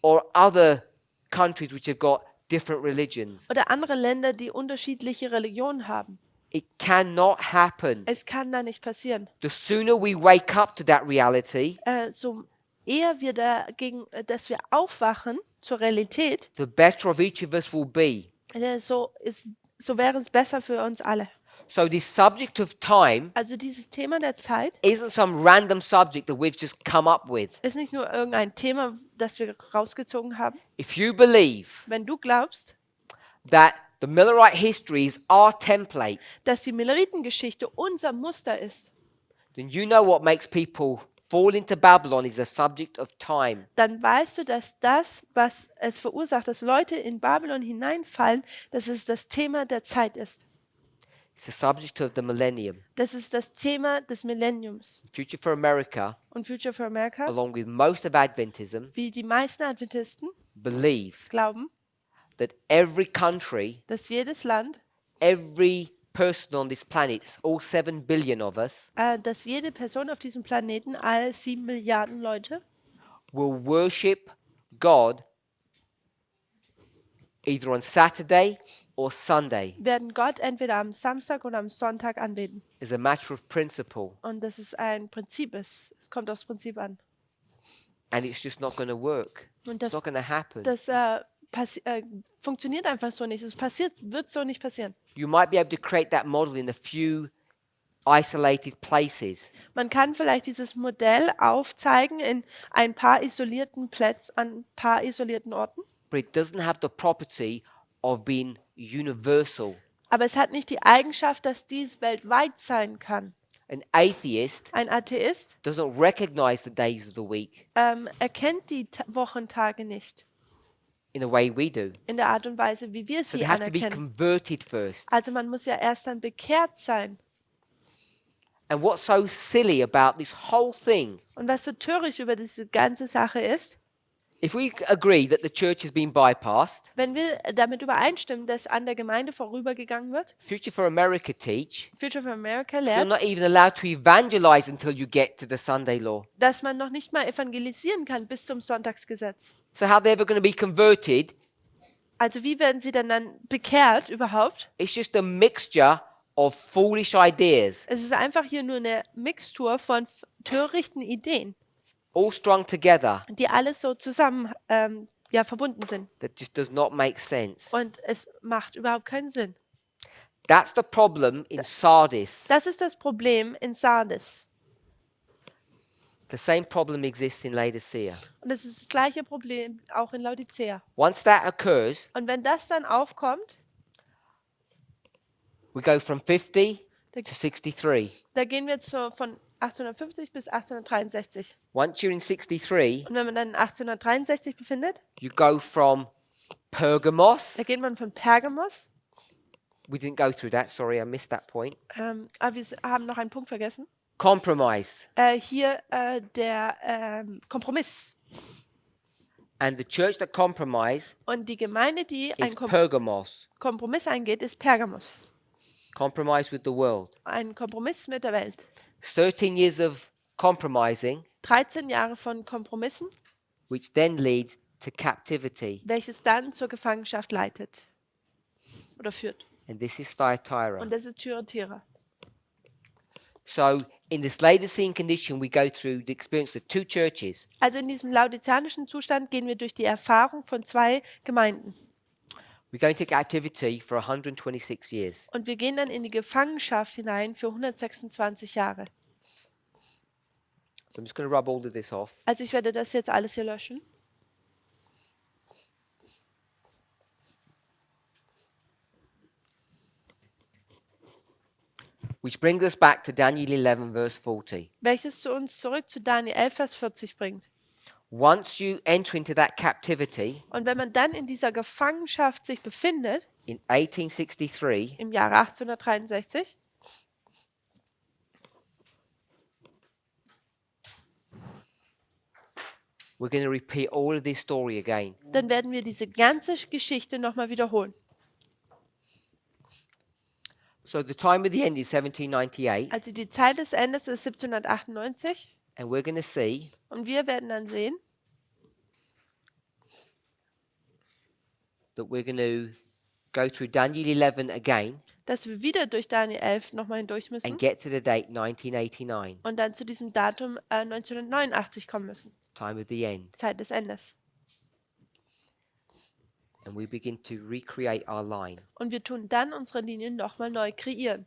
or other countries which have got different religions. oder andere Länder, die unterschiedliche Religionen haben. It cannot happen. Es kann da nicht passieren. The sooner we wake up to that reality, So eher wir dass wir aufwachen zur Realität, the better of each of us will be. so wäre es besser für uns alle. So this subject of time Also dieses Thema der Zeit isn't some random subject that we've just come up with. ist nicht nur irgendein Thema, das wir rausgezogen haben. If you believe Wenn du glaubst, that the Millerite history is our template, dass die Milleritengeschichte unser Muster ist, then you know what makes people fall into Babylon is a subject of time. dann weißt du, dass das, was es verursacht, dass Leute in Babylon hineinfallen, dass es das Thema der Zeit ist. It's the subject of the millennium. Das ist das Thema des Millenniums. Future for America, Und Future for America, along with most of Adventism, wie die meisten Adventisten believe glauben, that every country, dass jedes Land, every person on this planet, all 7 billion of us, dass jede Person auf diesem Planeten, alle 7 Milliarden Leute, will worship God either on Saturday or Sunday werden Gott entweder am Samstag oder am Sonntag anbeten. as a matter of principle. Und das ist ein Prinzip, es kommt aufs Prinzip an. And it's just not going to work. Und It's not going to happen. das funktioniert einfach so nicht. Wird so nicht passieren. You might be able to create that model in a few isolated places, Man kann vielleicht dieses Modell aufzeigen in ein paar isolierten Plätzen, an ein paar isolierten Orten. but it doesn't have the property of being universal. Aber es hat nicht die Eigenschaft, dass dies weltweit sein kann. An atheist Ein Atheist doesn't recognize the days of the week erkennt die Wochentage nicht in the way we do. in der Art und Weise, wie wir So sie they have to be anerkennen. converted first. Also man muss ja erst dann bekehrt sein. And what's so silly about this whole thing? Und was so töricht über diese ganze Sache ist, If we agree that the church has been bypassed, wenn wir damit übereinstimmen, dass an der Gemeinde vorübergegangen wird, Future for America teach, Future for America you're lehrt, not even allowed to evangelize until you get to the Sunday law. dass man noch nicht mal evangelisieren kann bis zum Sonntagsgesetz. So how they're ever going to be converted? Also wie werden sie denn dann bekehrt überhaupt? It's just a mixture of foolish ideas, Es ist einfach hier nur eine Mixtur von törichten Ideen, all strung together, die alles so zusammen verbunden sind. that just does not make sense. Und es macht überhaupt keinen Sinn. That's the problem in Sardis. Das ist das Problem in Sardis. The same problem exists in Laodicea. Und es ist das gleiche Problem auch in Laodicea. Once that occurs, Und wenn das dann aufkommt, we go from 50 to 63. da gehen wir von 1850 bis 1863. Once you're in 63, Und wenn man dann in 1863 befindet, you go from Pergamos. da geht man von Pergamos. We didn't go through that. Sorry, I missed that point. Aber wir haben noch einen Punkt vergessen. Compromise. Hier der Kompromiss. And the church that compromise Und die Gemeinde, die is einen Pergamos. Kompromiss eingeht, ist Pergamos. Compromise with the world. Ein Kompromiss mit der Welt. 13 years of compromising, 13 Jahre von Kompromissen, which then leads to captivity. welches dann zur Gefangenschaft leitet oder führt. And this is Thyatira. Und das ist Thyatira. So in this Laodicean condition, we go through the experience of two churches. Also in diesem laodizianischen Zustand gehen wir durch die Erfahrung von zwei Gemeinden. We go into captivity for 126 years. Und wir gehen dann in die Gefangenschaft hinein für 126 Jahre. So I'm just going to rub all of this off. Also ich werde das jetzt alles hier löschen. Which brings us back to Daniel 11, verse 40. Welches zu uns zurück zu Daniel 11, Vers 40 bringt. Once you enter into that captivity Und wenn man dann in dieser Gefangenschaft sich befindet, in 1863, im Jahre 1863, we're going to repeat all of this story again. dann werden wir diese ganze Geschichte nochmal wiederholen. So the time of the end is 1798, Also die Zeit des Endes ist 1798 and we're going to see und wir werden dann sehen, that we're going to go through Daniel 11 again dass wir wieder durch Daniel 11 nochmal hindurch müssen and get to the date 1989, und dann zu diesem Datum 1989 kommen müssen. time of the end, Zeit des Endes. and we begin to recreate our line. Und wir tun dann unsere Linien nochmal neu kreieren.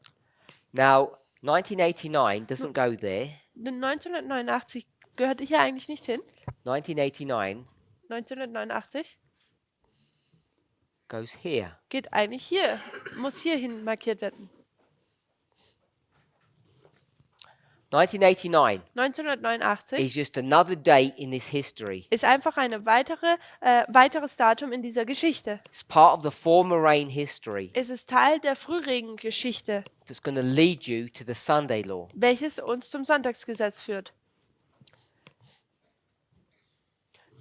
Now, 1989 doesn't go there. Denn 1989 gehörte hier eigentlich nicht hin. 1989 1989 goes here. geht eigentlich hier, muss hierhin markiert werden. 1989 1989 is just another date in this history. ist einfach eine weiteres Datum in dieser Geschichte. It's part of the former rain history Es ist Teil der Frühregengeschichte, that's going to lead you to the Sunday law. welches uns zum Sonntagsgesetz führt.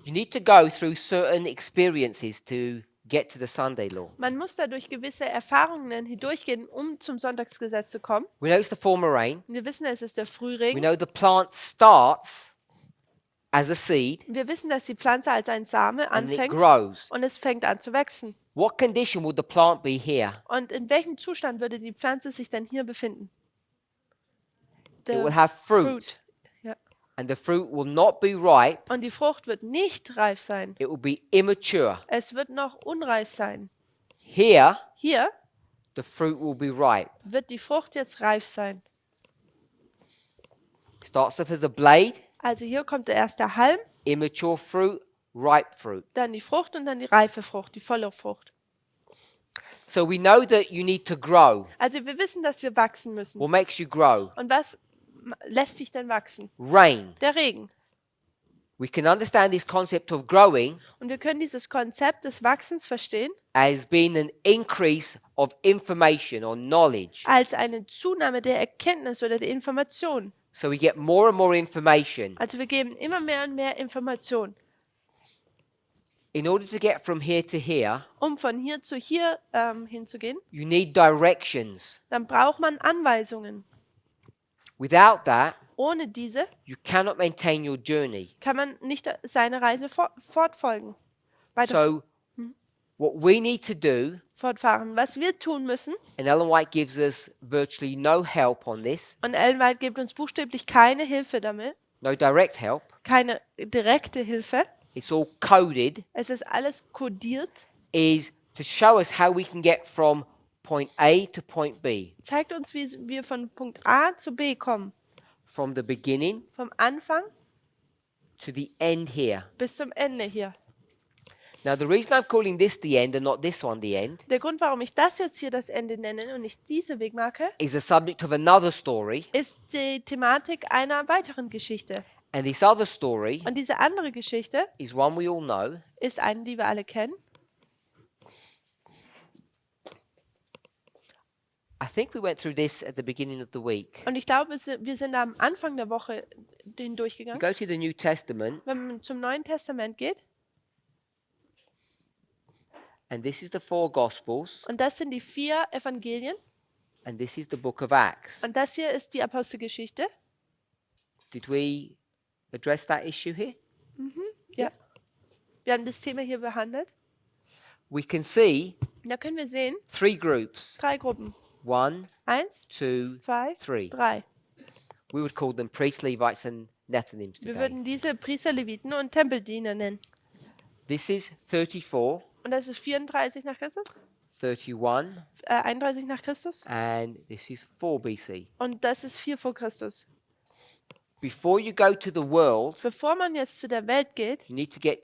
You need to go through certain experiences to get to the Sunday law. Man muss dadurch gewisse Erfahrungen hindurchgehen, um zum Sonntagsgesetz zu kommen. We know it's the former rain. Wir wissen, es ist der We Frühregen. know the plant starts as a seed Wir wissen, dass die Pflanze als ein Same and it anfängt grows. und es fängt an zu wachsen. What condition would the plant be here? Und in welchem Zustand würde die Pflanze sich denn hier befinden? It will have fruit, Ja. and the fruit will not be ripe. Und die Frucht wird nicht reif sein. It will be immature. Es wird noch unreif sein. Here, Hier the fruit will be ripe. wird die Frucht jetzt reif sein. Starts off as a blade, Also hier kommt der erste Halm, immature fruit, ripe fruit. dann die Frucht und dann die reife Frucht, die volle Frucht. So we know that you need to grow. Also wir wissen, dass wir wachsen müssen. What makes you grow? Und was lässt dich denn wachsen? Rain. Der Regen. We can understand this concept of growing Und wir können dieses Konzept des Wachsens verstehen as being an increase of information or knowledge. als eine Zunahme der Erkenntnis oder der Information. So we get more and more information. Also wir geben immer mehr und mehr Information. In order to get from here to here, Um von hier zu hier hinzugehen, you need directions. dann braucht man Anweisungen. Without that, Ohne diese you cannot maintain your journey. kann man nicht seine Reise fortfolgen, So what we need to do, fortfahren. Was wir tun müssen, and Ellen White gives us virtually no help on this, und Ellen White gibt uns buchstäblich keine Hilfe damit, no direct help. keine direkte Hilfe. It's all coded, Es ist alles kodiert, is to show us how we can get from point A to point B, zeigt uns, wie wir von Punkt A zu B kommen. from the beginning Vom Anfang to the end here. bis zum Ende hier. Now, the reason I'm calling this the end and not this one the end Der Grund, warum ich das jetzt hier das Ende nenne und nicht diese Wegmarke, is the subject of another story. ist die Thematik einer weiteren Geschichte. And this other story Und diese andere Geschichte is one we all know. ist eine, die wir alle kennen. I think we went through this at the beginning of the week. Und ich glaube, wir sind am Anfang der Woche den You durchgegangen. go to the New Testament, Wenn man zum Neuen Testament geht, and this is the four Gospels, und das sind die 4 Evangelien, and this is the book of Acts. und das hier ist die Apostelgeschichte. Did we address that issue here? Ja. Wir haben das Thema hier behandelt. We can see Da können wir sehen, 3 groups. 3 Gruppen. 1, 1, 2, 2, 3. 3. We would call them priests, Levites, and Nethinims Wir today. würden diese Priester, Leviten und Tempeldiener nennen. This is 34, Und das ist 34 nach Christus, 31, 31 nach Christus and this is 4 BC. und das ist 4 vor Christus. Before you go to the world, Bevor man jetzt zu der Welt geht, you need to get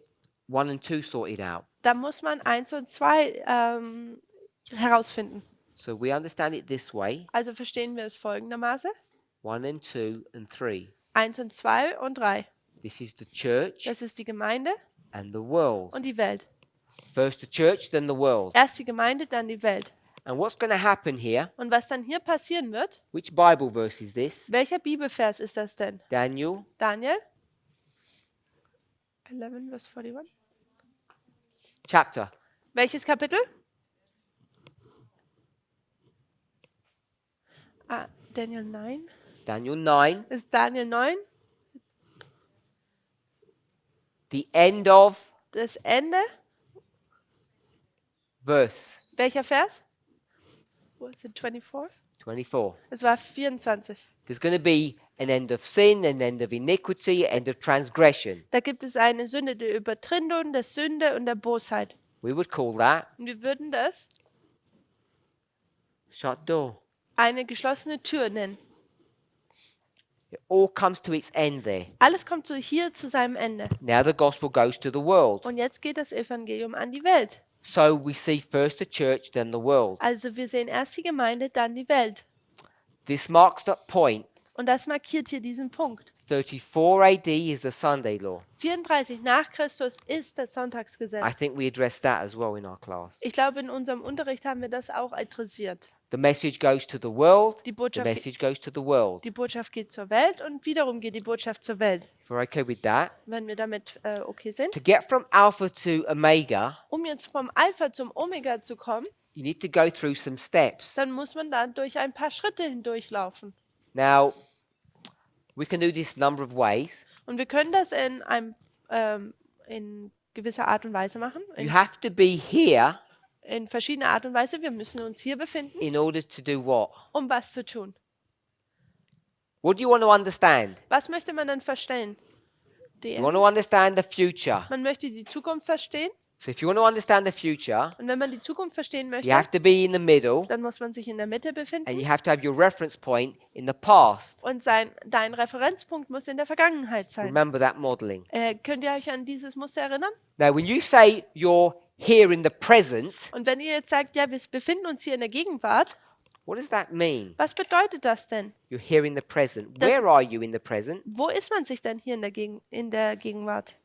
1 and 2 sorted out. da muss man 1 und 2 herausfinden. So we understand it this way, Also verstehen wir es folgendermaßen. 1 and 2 and 3. 1 und 2 und 3. This is the church Das ist die Gemeinde and the world. und die Welt. First the church, then the world. Erst die Gemeinde, dann die Welt. And what's going to happen here? Und was dann hier passieren wird, Which Bible verse is this? welcher Bibelvers ist das denn? Daniel Daniel? 11, Vers 41. chapter. Welches Kapitel? Daniel 9. Daniel 9, Ist Daniel 9 the end of das Ende? verse Welcher Vers? Was it 24? 24. Es war 24. There's going to be an end of sin, an end of iniquity, end of transgression. Da gibt es eine Sünde der Übertretung, der Sünde und der Bosheit. We would call that Und wir würden das shut door. eine geschlossene Tür nennen. It all comes to its end there. Alles kommt so hier zu seinem Ende. Now the gospel goes to the world. Und jetzt geht das Evangelium an die Welt. So we see first the church, then the world. Also wir sehen erst die Gemeinde, dann die Welt. This marks that point. Und das markiert hier diesen Punkt. 34 AD is the Sunday law. 34 nach Christus ist das I Sonntagsgesetz. think we addressed that as well in our class. Ich glaube, in unserem Unterricht haben wir das auch adressiert. The message goes to the world. Die The Botschaft, message goes to the world. die Botschaft geht zur Welt und wiederum geht die Botschaft zur Welt. If we're okay with that. Wenn wir damit okay sind. To get from Alpha to Omega, Um jetzt vom Alpha zum Omega zu kommen, you need to go through some steps. dann muss man da durch ein paar Schritte hindurchlaufen. Now, we can do this a number of ways. Und wir können das in gewisser Art und Weise machen. You have to be here In verschiedener Art und Weise. Wir müssen uns hier befinden, in order to do what? um was zu tun. What do you want to understand? Was möchte man dann verstehen? You want to understand the future. Man möchte die Zukunft verstehen. So if you want to understand the future, Und wenn man die Zukunft verstehen möchte, you have to be in the middle dann muss man sich in der Mitte and befinden. you have to have your reference point in the past. Und dein Referenzpunkt muss in der Vergangenheit sein. Remember that modeling. Könnt ihr euch an dieses Muster erinnern? Now, when you say you're here in the present, Und wenn ihr jetzt sagt, ja, wir befinden uns hier in der Gegenwart, What does that mean? Was bedeutet das denn? You're here in the present. Das- Where are you in the present? Wo ist man sich denn hier in der Gegenwart?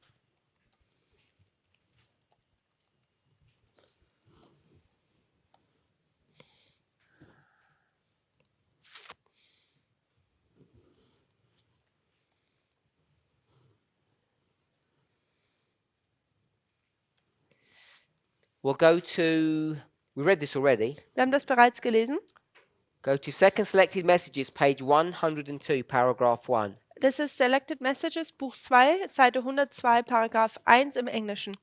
We'll go to, we read this already. Wir haben das bereits gelesen. Go to Second Selected Messages, page 102, paragraph 1. Das ist Selected Messages, Buch 2, Seite 102, Paragraph 1 im Englischen.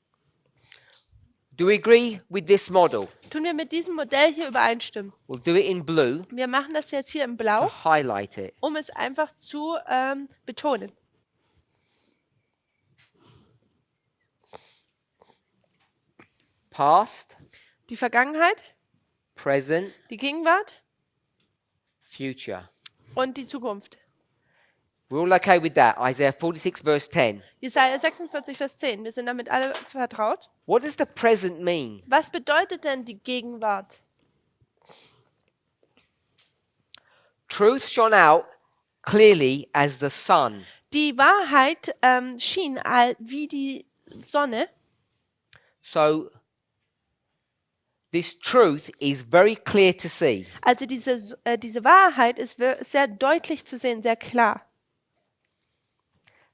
Do we agree with this model? Tun wir mit diesem Modell hier übereinstimmen? We'll do it in blue Wir machen das jetzt hier in Blau, to highlight it. um es einfach zu betonen. Past, Die Vergangenheit, present, die Gegenwart future. und die Zukunft. We're all okay with that. Isaiah 46, verse 10. Jesaja 46, Vers 10. Wir sind damit alle vertraut. What does the present mean? Was bedeutet denn die Gegenwart? Truth shone out clearly as the sun. Die Wahrheit schien wie die Sonne. So this truth is very clear to see. Also diese Wahrheit ist sehr deutlich zu sehen, sehr klar.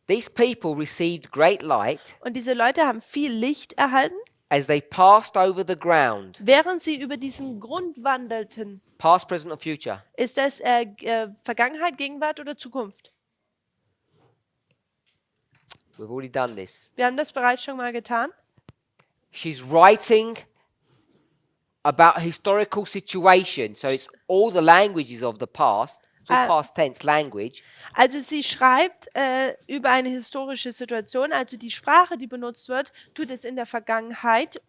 These people received great light Und diese Leute haben viel Licht erhalten, as they passed over the ground. während sie über diesen Grund wandelten. Past, present, or future? Ist das Vergangenheit, Gegenwart oder Zukunft? We've already done this. Wir haben das bereits schon mal getan. She's writing about a historical situation. So it's all the languages of the past. It's all past tense language. Also sie schreibt über eine historische Situation, also die Sprache, die benutzt wird, tut es in der Vergangenheit,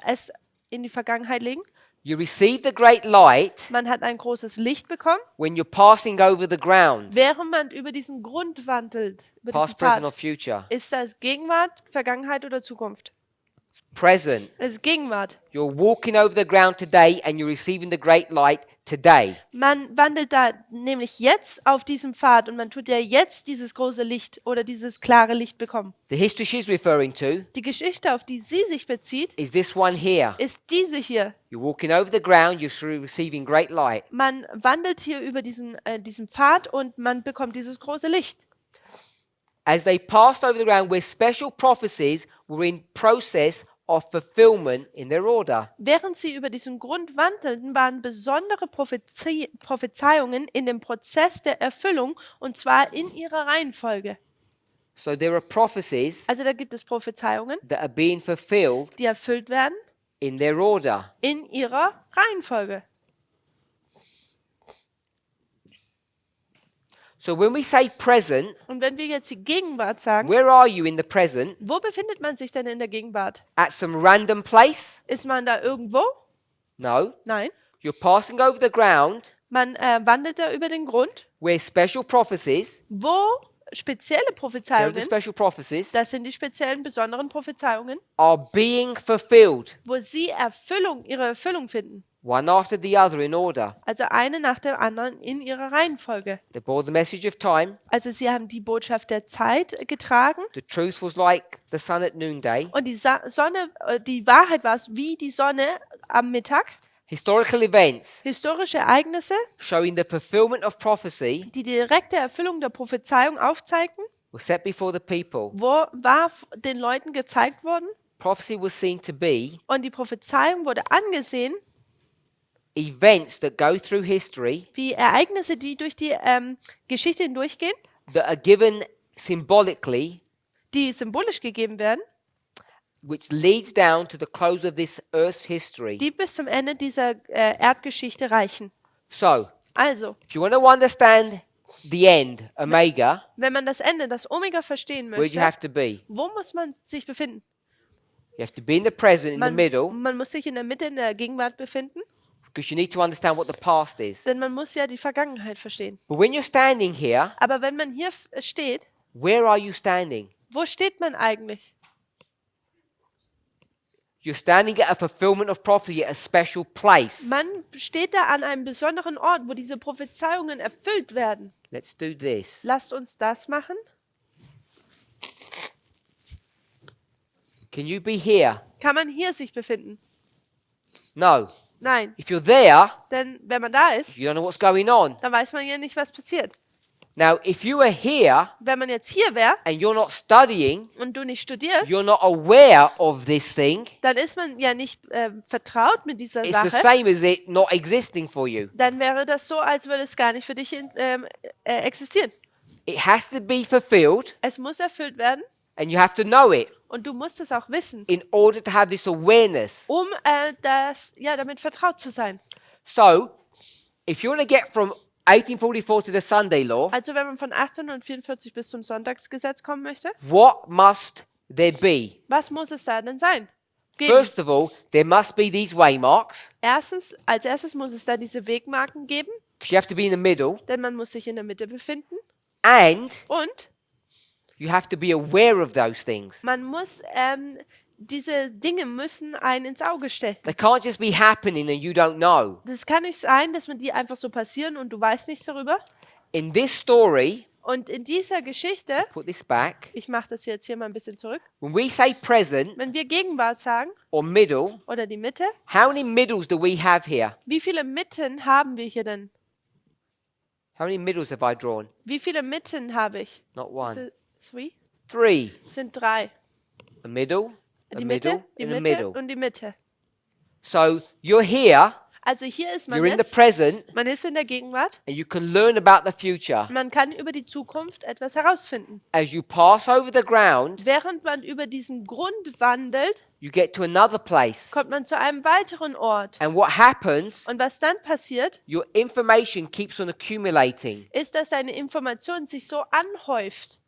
es in die Vergangenheit legen. You received a great light Man hat ein großes Licht bekommen, when you're passing over the ground. während man über diesen Grund wandelt, über diesen Past, present, or Pfad. future? Ist das Gegenwart, Vergangenheit oder Zukunft? Present. Es ist Gegenwart. You're walking over the ground today and you're receiving the great light today. Man wandelt da nämlich jetzt auf diesem Pfad und man tut ja jetzt dieses große Licht oder dieses klare Licht bekommen. The history she's referring to Die Geschichte, auf die sie sich bezieht, is this one here. ist diese hier. You're walking over the ground, you're receiving great light. Man wandelt hier über diesen Pfad und man bekommt dieses große Licht. As they passed over the ground where special prophecies were in process of fulfillment in their order. Während sie über diesen Grund wandelten, waren besondere Prophezeiungen in dem Prozess der Erfüllung und zwar in ihrer Reihenfolge. So there are prophecies Also da gibt es Prophezeiungen, that are being fulfilled die erfüllt werden in their order. in ihrer Reihenfolge. So when we say present, Und wenn wir jetzt die Gegenwart sagen, where are you in the present? wo befindet man sich denn in der Gegenwart? At some random place? Ist man da irgendwo? No. Nein. You're passing over the ground Man wandelt da über den Grund, where special prophecies, wo spezielle there are the Prophezeiungen, special prophecies, das sind die speziellen besonderen Prophezeiungen, are being fulfilled, wo sie ihre Erfüllung finden. one after the other in order. Also eine nach der anderen in ihrer Reihenfolge. They bore the message of time. Also sie haben die Botschaft der Zeit getragen The truth was like the sun at noonday. und die Wahrheit war es wie die Sonne am Mittag. Historical events Historische Ereignisse, showing the fulfillment of prophecy die direkte Erfüllung der Prophezeiung aufzeigten, were set before the people. war den Leuten gezeigt worden Prophecy was seen to be und die Prophezeiung wurde angesehen events that go through history wie Ereignisse, die durch die Geschichte hindurchgehen, that are given symbolically, die symbolisch gegeben werden, which leads down to the close of this earth's history. die bis zum Ende dieser Erdgeschichte reichen. So, Also, if you want to understand the end, Omega, wenn man das Ende, das Omega verstehen where do you möchte, have to be? wo muss man sich befinden? You have to be in the present, in the middle, Man muss sich in der Mitte, in der Gegenwart befinden, because you need to understand what the past is. denn man muss ja die Vergangenheit verstehen. But when you're standing here, Aber wenn man hier steht, where are you standing? wo steht man eigentlich? You're standing at a fulfillment of prophecy at a special place. Man steht da an einem besonderen Ort, wo diese Prophezeiungen erfüllt werden. Let's do this. Lasst uns das machen. Can you be here? Kann man hier sich befinden? No. Nein, If you're there, denn wenn man da ist, you don't know what's going on. dann weiß man ja nicht, was passiert. Now, if you are here Wenn man jetzt hier wäre and you're not studying, und du nicht studierst, you're not aware of this thing, dann ist man ja nicht vertraut mit dieser it's the Sache. same as it not existing for you. Dann wäre das so, als würde es gar nicht für dich existieren. It has to be fulfilled Es muss erfüllt werden and you have to know it und du musst es auch wissen, in order to have this awareness. um damit vertraut zu sein. So, if you want to get from 1844 to the Sunday law, Also wenn man von 1844 bis zum Sonntagsgesetz kommen möchte, what must there be? was muss es da denn sein? Geben. First of all, there must be these waymarks, Als erstes muss es da diese Wegmarken geben, because you have to be in the middle, denn man muss sich in der Mitte befinden. and Und you have to be aware of those things. man muss, diese Dinge müssen einen ins Auge stechen. They can't just be happening and you don't know. Das kann nicht sein, dass man die einfach so passieren und du weißt nichts darüber. In this story, Und in dieser Geschichte, put this back, ich mache das jetzt hier mal ein bisschen zurück, when we say present wenn wir Gegenwart sagen or middle, oder die Mitte, how many middles do we have here? wie viele Mitten haben wir hier denn? How many middles have I drawn? Wie viele Mitten habe ich? Not one. So, three? 3. Es sind 3. A middle, a Die middle, Mitte, die and a Mitte middle. und die Mitte. So you're here, Also hier ist man you're in the jetzt, present, man ist in der Gegenwart, and you can learn about the future. man kann über die Zukunft etwas herausfinden. As you pass over the ground, Während man über diesen Grund wandelt, you get to another place. kommt man zu einem weiteren Ort. And what happens, Und was dann passiert, your information keeps on accumulating. ist, dass deine Information sich so anhäuft.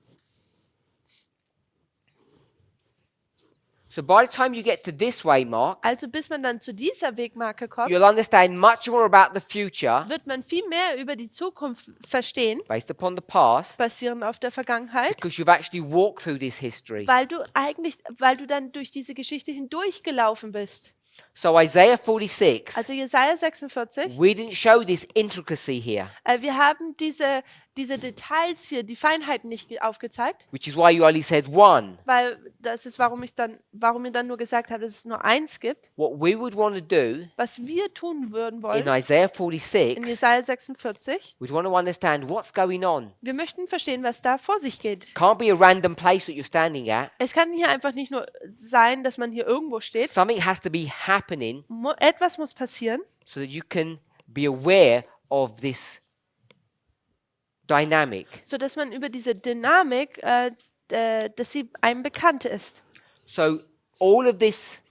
So by the time you get to this waymark, Also bis man dann zu dieser Wegmarke kommt, you'll understand much more about the future wird man viel mehr über die Zukunft verstehen, based upon the past, basierend auf der Vergangenheit, because you've actually walked through this history. weil du dann durch diese Geschichte hindurchgelaufen bist. So Isaiah 46, Also Jesaja 46, we didn't show this intricacy here, wir haben diese Details hier, die Feinheiten nicht aufgezeigt, which is why you only said one. weil das ist, warum ich dann nur gesagt habe, dass es nur eins gibt. What we would want to do Was wir tun würden in wollen Isaiah in 46, Jesaja 46, we'd want to understand what's going on. wir möchten verstehen, was da vor sich geht. Can't be a random place that you're standing at. Es kann hier einfach nicht nur sein, dass man hier irgendwo steht. Something has to be happening Etwas muss passieren, so that you can be aware of this dynamic. sodass man über diese Dynamik, dass sie einem bekannt ist. So all of this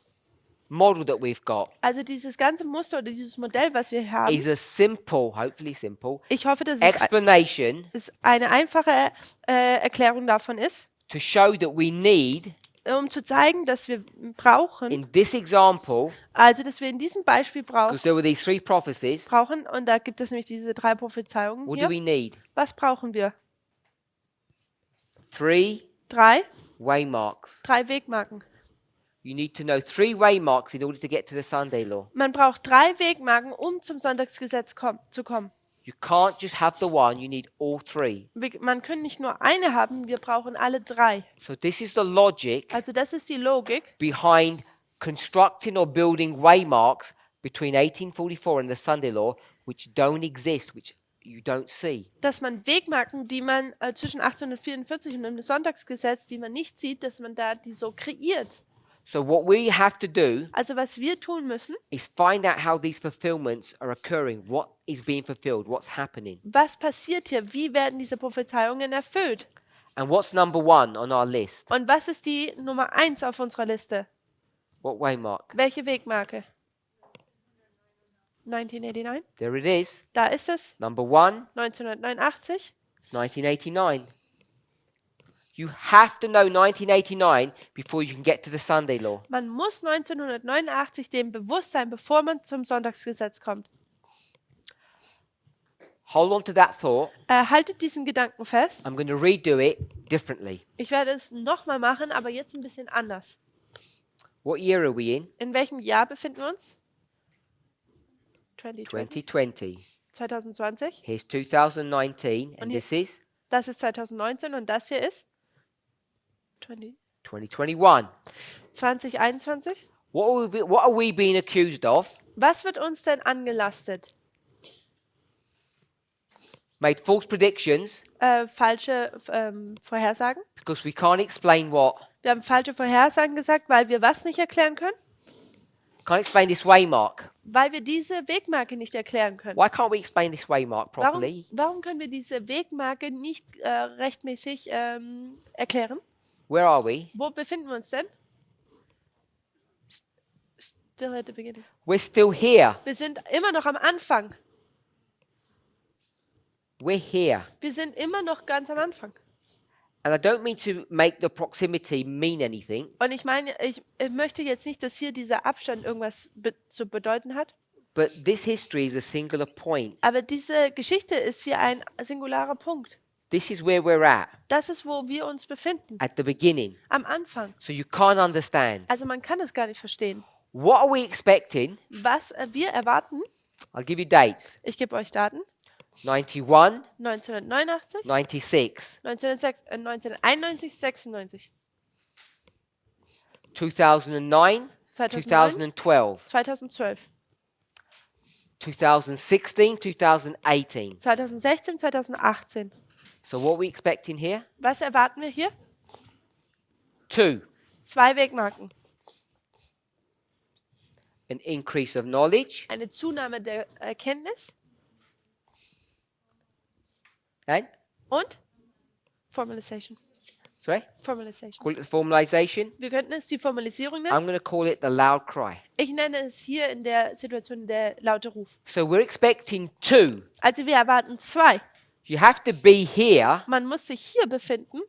model that we've got Also dieses ganze Muster oder dieses Modell, was wir haben, is a simple, hopefully simple, ich hoffe, dass explanation es eine einfache Erklärung davon ist, to show that we need, um zu zeigen, dass wir brauchen, in this example, also dass wir in diesem Beispiel because there were these 3 prophecies, brauchen, und da gibt es nämlich diese 3 Prophezeiungen what do we hier. need? Was brauchen wir? 3 3 waymarks. Wegmarken. You need to know 3 waymarks in order to get to the Sunday law. Man braucht 3 Wegmarken, um zum Sonntagsgesetz zu kommen. You can't just have the one, you need all 3. Man kann nicht nur eine haben, wir brauchen alle 3. So this is the logic Also das ist die Logik behind constructing or building waymarks between 1844 and the Sunday law, which don't exist, which you don't see. dass man Wegmarken, die man zwischen 1844 und dem Sonntagsgesetz, die man nicht sieht, dass man da die so kreiert. So what we have to do Also was wir tun müssen, is find out how these fulfillments are occurring, what is being fulfilled, what's happening. was passiert hier, wie werden diese Prophezeiungen erfüllt? And what's number 1 on our list? Und was ist die Nummer 1 auf unserer Liste? What waymark? Welche Wegmarke? 1989? There it is. Da ist es. Number 1, 1989. it's 1989. You have to know 1989 before you can get to the Sunday law. Man muss 1989 dem bewusst sein, bevor man zum Sonntagsgesetz kommt. Hold on to that thought. Haltet diesen Gedanken fest. I'm going to redo it differently. Ich werde es nochmal machen, aber jetzt ein bisschen anders. What year are we in? In welchem Jahr befinden wir uns? 2020. 2020. 2020. Here's 2019, and Und hier- this is Das ist 2019 und das hier ist 2021. 2021. What are we being accused of? Was wird uns denn angelastet? Made false predictions Falsche Vorhersagen? because we can't explain what? Wir haben falsche Vorhersagen gesagt, weil wir was nicht erklären können? Can't explain this waymark. Weil wir diese Wegmarke nicht erklären können. Why can't we explain this waymark properly? Warum können wir diese Wegmarke nicht rechtmäßig erklären? Where are we? Wo befinden wir uns denn? Still at the beginning. We're still here. Wir sind immer noch am Anfang. We're here. Wir sind immer noch ganz am Anfang. And I don't mean to make the proximity mean anything, Und ich meine, ich möchte jetzt nicht, dass hier dieser Abstand irgendwas zu bedeuten hat. but this history is a singular point. Aber diese Geschichte ist hier ein singularer Punkt. This is where we're at Das ist, wo wir uns befinden. the beginning. Am Anfang. So you can't understand. Also man kann es gar nicht verstehen. What are we expecting? Was wir erwarten, I'll give you dates. ich gebe euch Daten, 91, 1989, 96, 1991, 96, 2009, 2009, 2012, 2012, 2016, 2018. 2016, 2018. So what are we expecting here? Was erwarten wir hier? 2, 2 Wegmarken. an increase of knowledge, Eine Zunahme der Erkenntnis and und Formalization. sorry, Formalization. call it the formalization. Wir könnten es die Formalisierung nennen. I'm going to call it the loud cry. Ich nenne es hier in der Situation der laute Ruf. So we're expecting 2. Also wir erwarten 2. You have to be here Man muss sich hier befinden,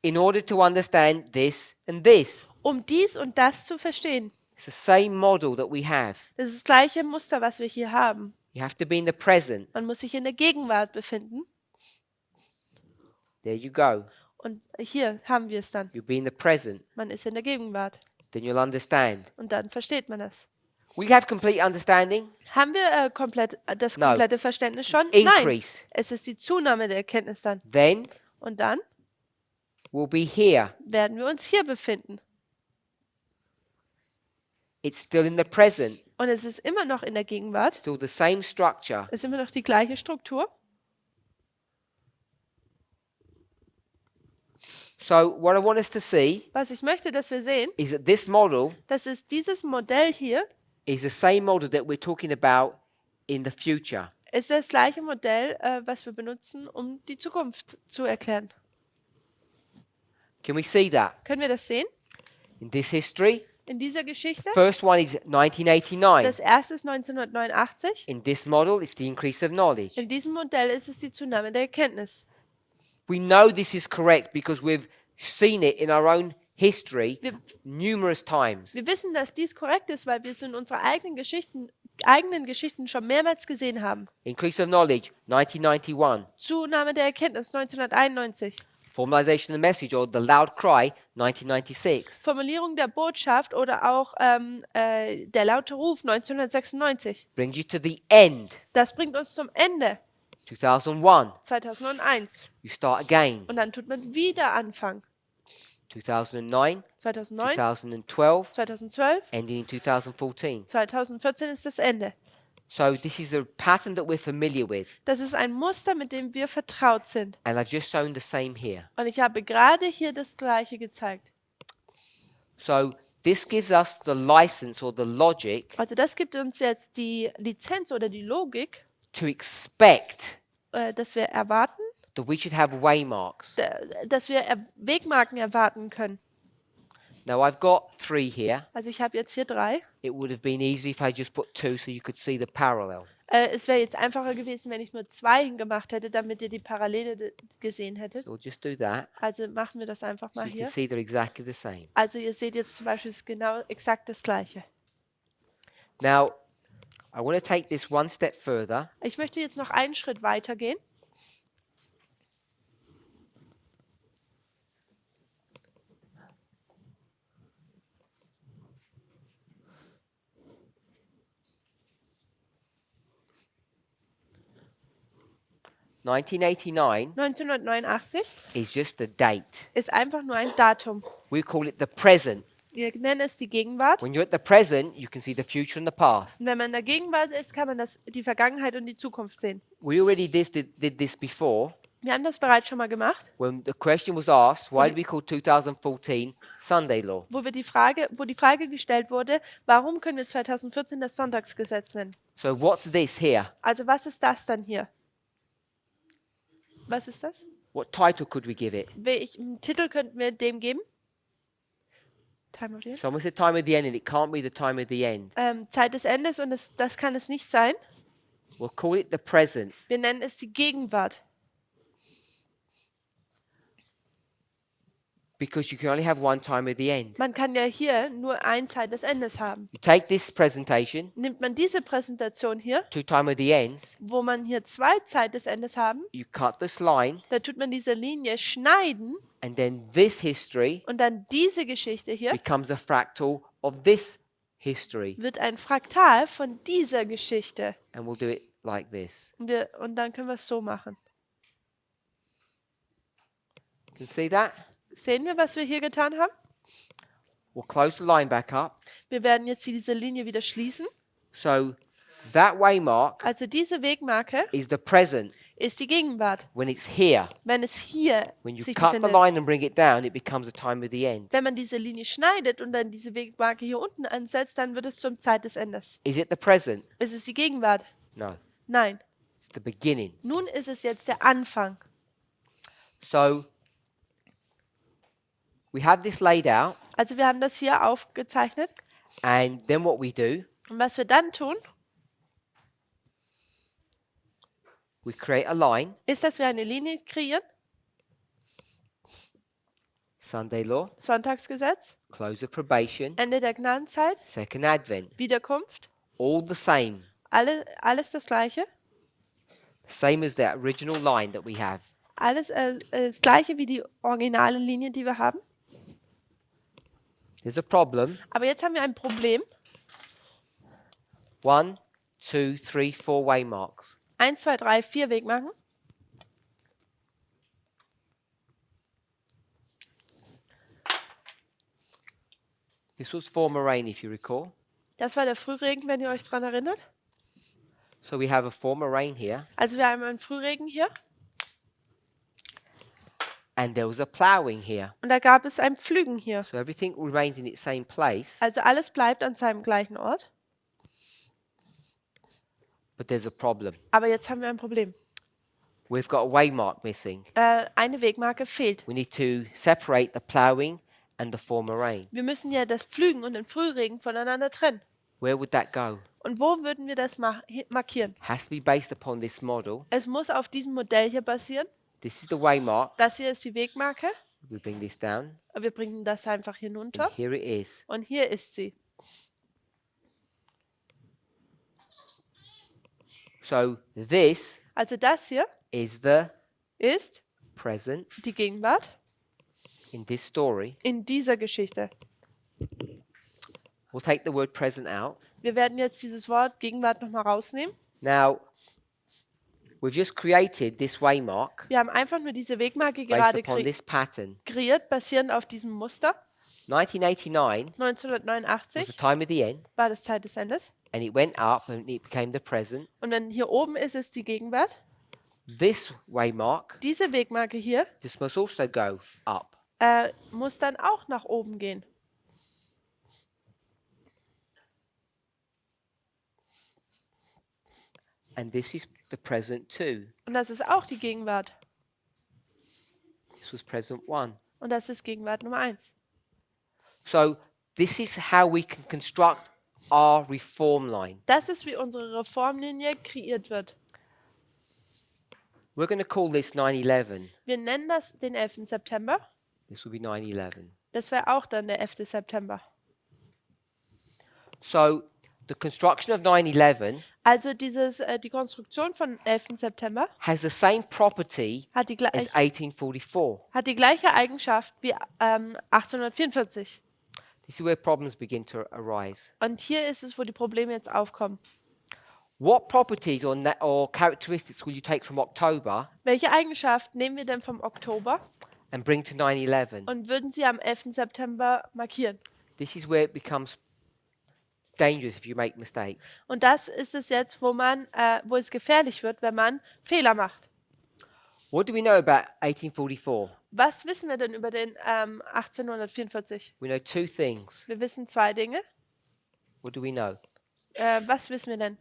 in order to understand this and this. um dies und das zu verstehen. It's the same model that we have. Das ist das gleiche Muster, was wir hier haben. You have to be in the present. Man muss sich in der Gegenwart befinden. There you go. Und hier haben wir es dann. You'll be in the present. Man ist in der Gegenwart. Then you'll understand. Und dann versteht man das. We have complete understanding. Haben wir das No. komplette Verständnis schon? Increase. Nein. Es ist die Zunahme der Erkenntnis dann. Then Und dann we'll be here. werden wir uns hier befinden. It's still in the present. Und es ist immer noch in der Gegenwart. Still the same structure. Es ist immer noch die gleiche Struktur. So what I want us to see Was ich möchte, dass wir sehen, is that this model das ist dieses Modell hier, is the same model that we're talking about in the future. ist das gleiche Modell, was wir benutzen, um die Zukunft zu erklären. Can we see that? Können wir das sehen? In this history, In dieser Geschichte. first one is 1989. Das erste ist 1989. In this model, it's the increase of knowledge. In diesem Modell ist es die Zunahme der Erkenntnis. We know this is correct because we've seen it in our own history numerous times. Wir wissen, dass dies korrekt ist, weil wir es in unseren eigenen Geschichten schon mehrmals gesehen haben. Increase of knowledge, 1991. Zunahme der Erkenntnis 1991. Formalization of the message or the loud cry, 1996. Formulierung der Botschaft oder auch der laute Ruf 1996. Brings you to the end, Das bringt uns zum Ende 2001. 2001. You start again, Und dann tut man wieder anfangen. 2009, 2009, 2012, 2012, ending in 2014. 2014 ist das Ende. So this is the pattern that we're familiar with. Das ist ein Muster, mit dem wir vertraut sind. And I've just shown the same here. Und ich habe gerade hier das Gleiche gezeigt. So this gives us the license or the logic Also das gibt uns jetzt die Lizenz oder die Logik, to expect dass wir erwarten, that we should have waymarks. dass wir Wegmarken erwarten können. Now I've got 3 here. Also ich habe jetzt hier 3. It would have been easy if I just put 2 so you could see the parallel. Es wäre jetzt einfacher gewesen, wenn ich nur 2 hingemacht hätte, damit ihr die Parallele gesehen hättet. So we'll just do that Also machen wir das einfach so mal you can hier. see they're exactly the same. Also ihr seht jetzt zum Beispiel, es ist genau exakt das Gleiche. Now I want to take this one step further. Ich möchte jetzt noch einen Schritt weiter gehen. 1989 1989 is just a date. ist einfach nur ein Datum. We call it the present. Wir nennen es die Gegenwart. When you're at the present, you can see the future and the past. Und wenn man in der Gegenwart ist, kann man die Vergangenheit und die Zukunft sehen. We already did this before Wir haben das bereits schon mal gemacht, when the question was asked, why do we call 2014 Sunday law? wo die Frage gestellt wurde, warum können wir 2014 das Sonntagsgesetz nennen? So what's this here? Also was ist das dann hier? Was ist das? What title could we give it? Welchen Titel könnten wir dem geben? Time of the End? Someone said time of the end, and it can't be the time of the end. Zeit des Endes und das kann es nicht sein. We'll call it the present. Wir nennen es die Gegenwart. Because you can only have one time of the end. Man kann ja hier nur eine Zeit des Endes haben. You take this presentation, Nimmt man diese Präsentation hier, two time of the ends, wo man hier zwei Zeit des Endes haben, you cut this line, da tut man diese Linie schneiden and then this history und dann diese Geschichte hier becomes a fractal of this history. wird ein Fraktal von dieser Geschichte. And we'll do it like this. Und dann können wir es so machen. You can see that? Sehen wir, was wir hier getan haben? We'll close the line back up. Wir werden jetzt hier diese Linie wieder schließen. So that waymark Also diese Wegmarke is the present ist die Gegenwart. when it's here. Wenn es hier When you sich cut the befindet. line and bring it down, it becomes a time of the end. Wenn man diese Linie schneidet und dann diese Wegmarke hier unten ansetzt, dann wird es zum Zeit des Endes. Is it the present? Ist es die Gegenwart? No. Nein. It's the beginning. Nun ist es jetzt der Anfang. So we have this laid out, Also wir haben das hier aufgezeichnet. and then what we do, Und was wir dann tun, we create a line, ist, dass wir eine Linie kreieren. Sunday law, Sonntagsgesetz, close of probation, Ende der Gnadenzeit, second advent, Wiederkunft. all the same. Alles das Gleiche. Same as the original line that we have. Alles das Gleiche wie die originale Linie, die wir haben. There's a problem. Aber jetzt haben wir ein Problem. 1, 2, 3, 4 waymarks. 1, 2, 3, 4 Wegmarken. This was former rain, if you recall. Das war der Frühregen, wenn ihr euch daran erinnert. So we have a former rain here, Also wir haben einen Frühregen hier. and there was a ploughing here. Und da gab es ein Pflügen hier. So everything remains in its same place, Also alles bleibt an seinem gleichen Ort. but there's a problem. Aber jetzt haben wir ein Problem. We've got a waymark missing. Eine Wegmarke fehlt. We need to separate the ploughing and the former rain. Wir müssen ja das Pflügen und den Frühregen voneinander trennen. Where would that go? Und wo würden wir das markieren? Has to be based upon this model. Es muss auf diesem Modell hier basieren. This is the waymark. Das hier ist die Wegmarke. We bring this down, Wir bringen das einfach hinunter. and here it is. Und hier ist sie. So this Also das hier is the ist present die Gegenwart in this story. in dieser Geschichte. We'll take the word present out. Wir werden jetzt dieses Wort Gegenwart nochmal rausnehmen. Now, we've just created this waymark Wir haben einfach nur diese Wegmarke based gerade upon this pattern. kreiert, basierend auf diesem Muster. 1989 was the 1989 time of the end, war das Zeit des Endes. and it went up and it became the present. Und wenn hier oben ist, ist die Gegenwart. This waymark, Diese Wegmarke hier this must also go up. muss dann auch nach oben gehen. And this is the present too. Und das ist auch die Gegenwart. This was present 1. Und das ist Gegenwart Nummer 1. So this is how we can construct our reform line. Das ist, wie unsere Reformlinie kreiert wird. We're going to call this 9/11. Wir nennen das den 11. September. This will be 9/11. Das wäre auch dann der 11. September. So the construction of 9/11 Also die Konstruktion von 11. September has the same property hat die, as 1844. hat die gleiche Eigenschaft wie 1844. This is where problems begin to arise. Und hier ist es, wo die Probleme jetzt aufkommen. What properties or characteristics will you take from October Welche Eigenschaft nehmen wir denn vom Oktober and bring to 9/11? und würden sie am 11. September markieren? This is where it becomes dangerous if you make mistakes. Und das ist es jetzt, wo es gefährlich wird, wenn man Fehler macht. What do we know about 1844? Was wissen wir denn über den 1844? We know two things. Wir wissen zwei Dinge. What do we know? Was wissen wir denn?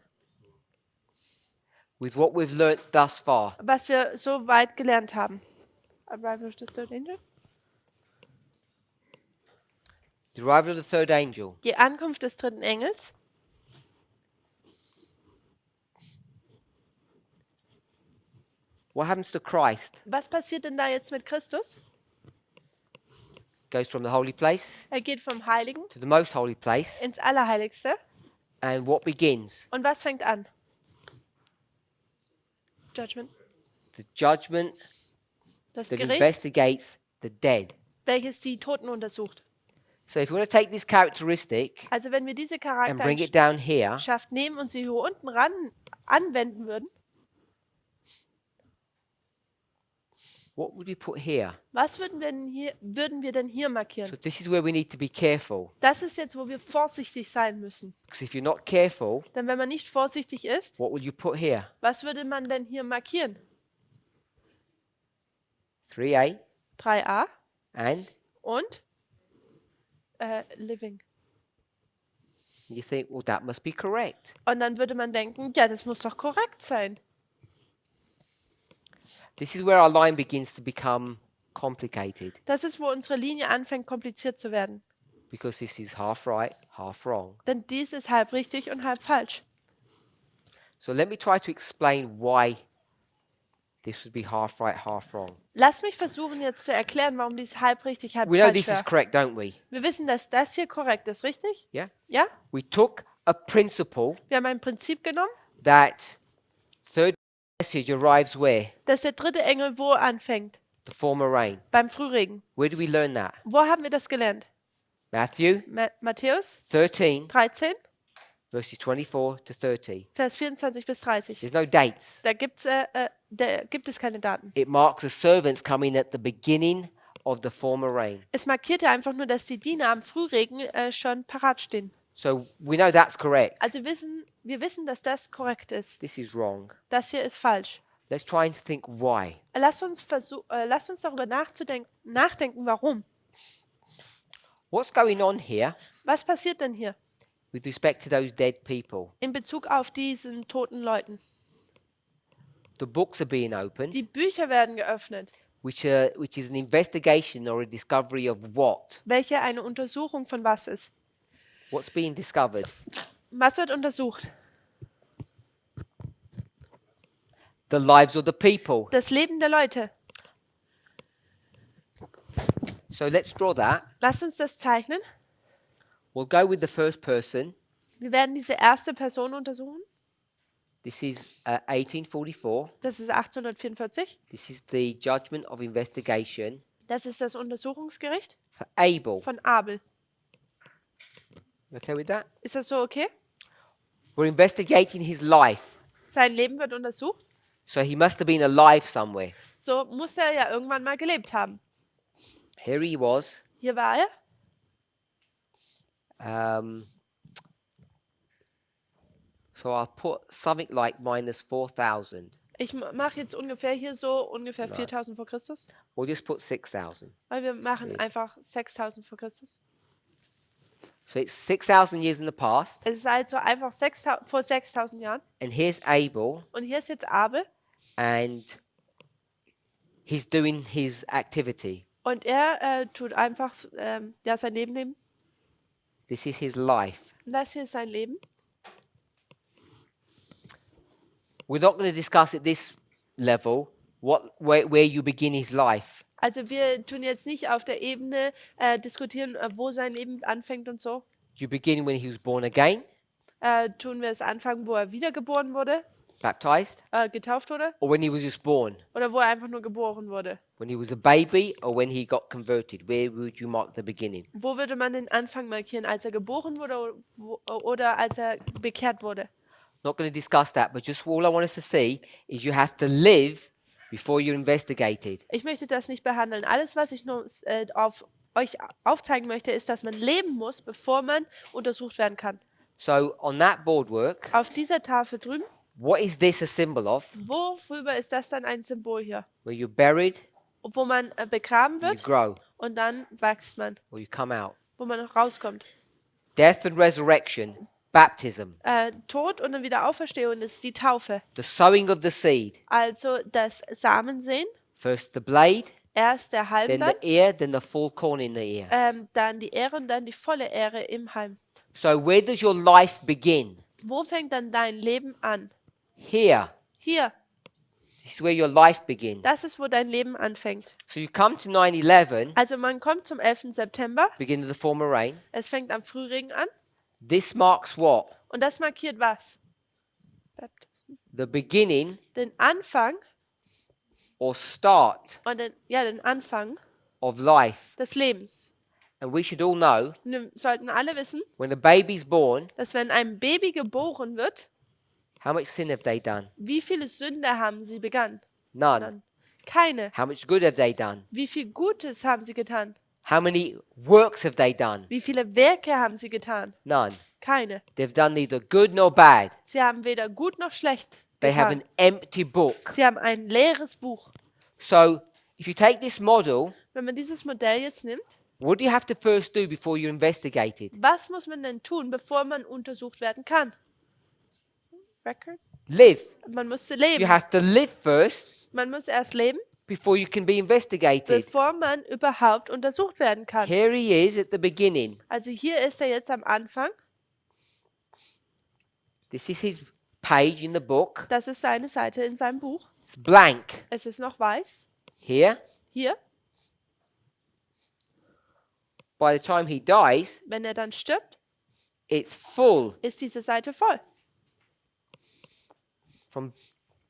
With what we've learnt thus far, Was wir so weit gelernt haben. Arrival of the third angel? the arrival of the third angel. Die Ankunft des dritten Engels. What happens to Christ? Was passiert denn da jetzt mit Christus? Goes from the holy place Er geht vom Heiligen to the most holy place, ins Allerheiligste. and what begins? Und was fängt an? Judgment. The judgment Das that Gericht, investigates the dead. welches die Toten untersucht. So if we want to take this characteristic Also wenn wir diese and bring it down here, Charaktereigenschaft nehmen und sie hier unten ran anwenden würden, what would we put here? was würden wir denn hier So markieren? this is where we need to be careful. Das ist jetzt, wo wir vorsichtig sein müssen. Because if you're not careful, Denn wenn man nicht vorsichtig ist, what will you put here? was würde man denn hier markieren? 3a 3a and und Living. you think, well, that must be correct. Und dann würde man denken, ja, das muss doch korrekt sein. This is where our line begins to become complicated Das ist, wo unsere Linie anfängt, kompliziert zu werden. because this is half right, half wrong. Denn dies ist halb richtig und halb falsch. So let me try to explain why this would be half right, half wrong. Lass mich versuchen jetzt zu erklären, warum dies halb richtig, halb We know falsch this is wäre. correct, don't we? Wir wissen, dass das hier korrekt ist, richtig? Yeah? Ja? We took a principle Wir haben ein Prinzip genommen, that third message arrives where? dass der dritte Engel wo anfängt? The former rain. Beim Frühregen. Where do we learn that? Wo haben wir das gelernt? Matthew Matthäus 13, 13, verses 24 to 30. Vers 24 bis 30. There's no dates. Da gibt es keine Daten. It marks the servants coming at the beginning of the former rain. Es markiert ja einfach nur, dass die Diener am Frühregen schon parat stehen. So we know that's correct. Also wir wissen, dass das korrekt ist. This is wrong. Das hier ist falsch. Let's try and think why. Lasst uns darüber nachdenken, warum. What's going on here Was passiert denn hier with respect to those dead people? in Bezug auf diesen toten Leuten? The books are being opened, Die Bücher werden geöffnet, which is an investigation or a discovery of what? welche eine Untersuchung von was ist. What's being discovered? Was wird untersucht? The lives of the people. Das Leben der Leute. So let's draw that. Lasst uns das zeichnen. We'll go with the first person. Wir werden diese erste Person untersuchen. This is 1844. Das ist 1844. This is the judgment of investigation Das ist das Untersuchungsgericht for Abel. von Abel. Okay with that? Ist das so okay? We're investigating his life. Sein Leben wird untersucht. So he must have been alive somewhere. So muss er ja irgendwann mal gelebt haben. Here he was. Hier war er. So I'll put something like minus 4,000. Ich mache jetzt ungefähr hier so ungefähr 4000 vor Christus. Or just put 6,000. Weil wir machen Okay. einfach 6000 vor Christus. So it's 6,000 years in the past. Es ist also einfach vor 6000 Jahren. And here's Abel. Und hier ist jetzt Abel. And he's doing his activity. Und er tut einfach sein Leben leben. This is his life. Und das hier ist sein Leben. We're not going to discuss at this level where you begin his life. Also wir tun jetzt nicht auf der Ebene diskutieren, wo sein Leben anfängt und so. You begin when he was born again, Tun wir es anfangen, wo er wiedergeboren wurde, baptized, getauft wurde, or when he was just born, oder wo er einfach nur geboren wurde. when he was a baby, or when he got converted. Where would you mark the beginning? Wo würde man den Anfang markieren, als er geboren wurde oder als er bekehrt wurde? Not going to discuss that, but just all I want us to see is you have to live before you're investigated. Ich möchte das nicht behandeln. Alles, was ich nur auf euch aufzeigen möchte, ist, dass man leben muss, bevor man untersucht werden kann. So on that boardwork, Auf dieser Tafel drüben, what is this a symbol of? worüber ist das dann ein Symbol hier? Where you're buried, Wo man begraben you wird grow, und dann wächst man, or you come out. wo man rauskommt. Death and resurrection, baptism, Tod und dann wieder Auferstehung ist die Taufe. the sowing of the seed. Also das Samensehen, First the blade, erst der Halm then dann, the ear, then the full corn in the ear. dann die Ähre und dann die volle Ähre im Halm. So where does your life begin? Wo fängt dann dein Leben an? Here. Hier, This is where your life begins. das ist, wo dein Leben anfängt. So you come to 9/11, Also man kommt zum 11. September, beginning of the former rain. es fängt am Frühregen an This marks what? und das markiert was? The beginning Den Anfang or start und den Anfang of life. des Lebens. And we should all know Und wir sollten alle wissen, when a baby's born, dass wenn ein Baby geboren wird, how much sin have they done? wie viele Sünde haben sie begangen? None. Keine. How much good have they done? Wie viel Gutes haben sie getan? How many works have they done? Wie viele Werke haben sie getan? None. Keine. They've done neither good nor bad. Sie haben weder gut noch schlecht They have getan. an empty book. Sie haben ein leeres Buch. So if you take this model, Wenn man dieses Modell jetzt nimmt, what do you have to first do before you're investigated? was muss man denn tun, bevor man untersucht werden kann? Record? Live. Man muss You leben. have to live first Man muss erst leben, before you can be investigated. bevor man überhaupt untersucht werden kann. Here he is at the beginning. Also hier ist er jetzt am Anfang. This is his page in the book. Das ist seine Seite in seinem Buch. It's blank. Es ist noch weiß. Here, Hier, by the time he dies, wenn er dann stirbt, it's full ist diese Seite voll. from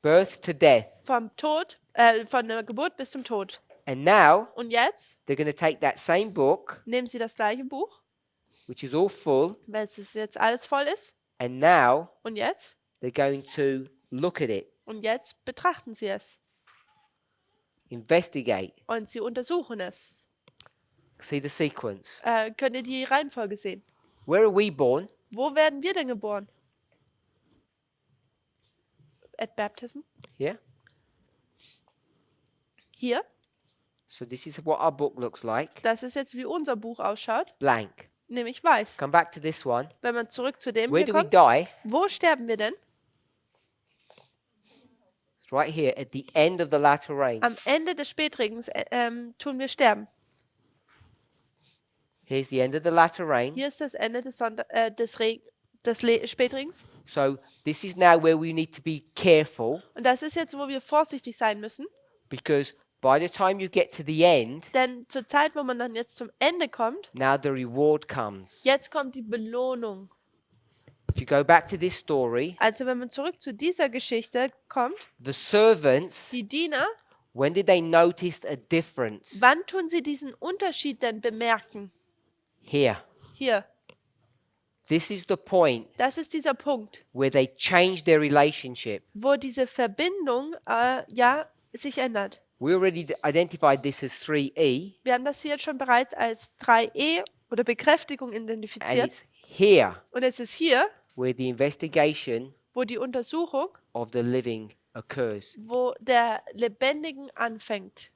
birth to death. Vom Tod, von der Geburt bis zum Tod. And now Und jetzt they're going to take that same book, nehmen sie das gleiche Buch, which is all full, weil es jetzt alles voll ist. and now Und jetzt? they're going to look at it, Und jetzt betrachten sie es. investigate, Und sie untersuchen es. see the sequence. Könnt ihr die Reihenfolge sehen? Where are we born? Wo werden wir denn geboren? At baptism. Here. Hier. So this is what our book looks like. Das ist jetzt, wie unser Buch ausschaut. Blank. Nämlich weiß. Come back to this one. Wenn man zurück zu dem Where hier do we kommt. die? Wo sterben wir denn? It's right here at the end of the latter rain. Am Ende des Spätregens tun wir sterben. Here's the end of the latter rain. Hier ist das Ende des Spätregens. So this is now where we need to be careful, Und das ist jetzt, wo wir vorsichtig sein müssen. because by the time you get to the end, Denn zur Zeit, wo man dann jetzt zum Ende kommt, now the reward comes. jetzt kommt die Belohnung. If you go back to this story, Also wenn man zurück zu dieser Geschichte kommt, the servants, die Diener, when did they notice a difference? wann tun sie diesen Unterschied denn bemerken? Here. Hier, This is the point das ist dieser Punkt, where they change their relationship. wo diese Verbindung sich ändert. We already identified this as 3E, Wir haben das hier schon bereits als 3E oder Bekräftigung and identifiziert. it's here Und es ist hier, where the investigation wo die Untersuchung, of the living occurs. wo der Lebendigen anfängt.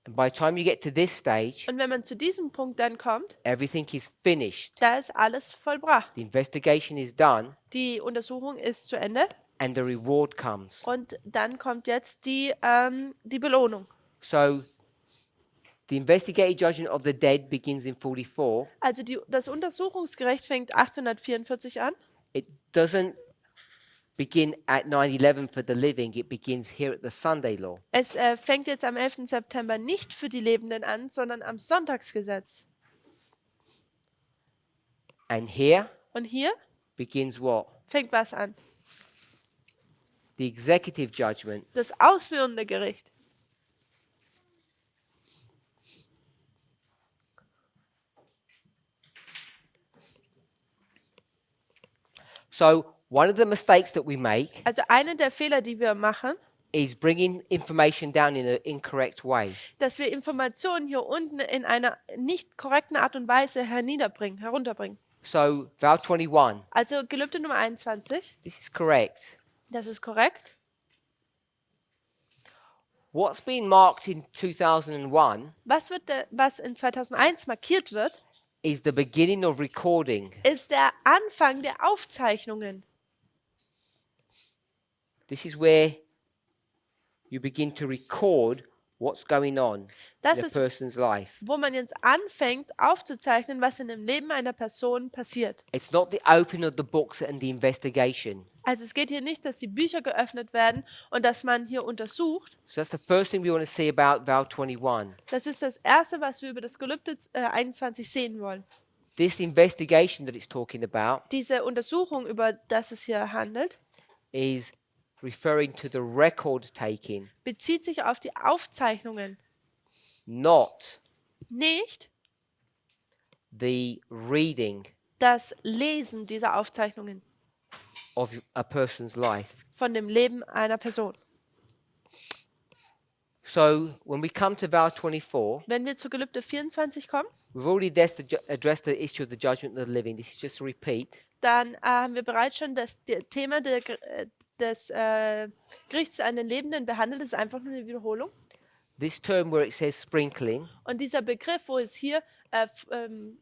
And by the time you get to this stage, Und wenn man zu diesem Punkt dann kommt, everything is finished. da ist alles vollbracht. The investigation is done, Die Untersuchung ist zu Ende and the reward comes. und dann kommt jetzt die Belohnung. So the investigative judgment of the dead begins in 44. Also das Untersuchungsgericht fängt 1844 an. It doesn't begin at 9/11 for the living, it begins here at the Sunday law. Es fängt jetzt am 11. September nicht für die Lebenden an, sondern am Sonntagsgesetz. And here Und hier begins what? fängt was an? The executive judgment. Das ausführende Gericht. So one of the mistakes that we make Also einer der Fehler, die wir machen, is bringing information down in an incorrect way. dass wir Informationen hier unten in einer nicht korrekten Art und Weise herunterbringen. So vow 21, Also Gelübde Nummer 21, this is correct. das ist korrekt. What's been marked in 2001 Was in 2001 markiert wird, is the beginning of recording. ist der Anfang der Aufzeichnungen. This is where you begin to record what's going on Das in a ist- person's life. Wo man jetzt anfängt aufzuzeichnen, was in dem Leben einer Person passiert. It's not the opening of the books and the investigation. Also es geht hier nicht, dass die Bücher geöffnet werden und dass man hier untersucht. So that's the first thing we want to see about vow 21. Das ist das Erste, was wir über das Gelübde 21 sehen wollen. This investigation that it's talking about Diese Untersuchung, über das es hier handelt, is referring to the record taking, bezieht sich auf die Aufzeichnungen, not nicht the reading das Lesen dieser Aufzeichnungen of a person's life. von dem Leben einer Person. So when we come to vow 24, Wenn wir zu Gelübde 24 kommen, we've already addressed the issue of the judgment of the living. This is just a repeat. dann haben wir bereits schon das Thema des Gerichts an den Lebenden behandelt. Das ist einfach nur eine Wiederholung. This term where it says sprinkling Und dieser Begriff, wo es hier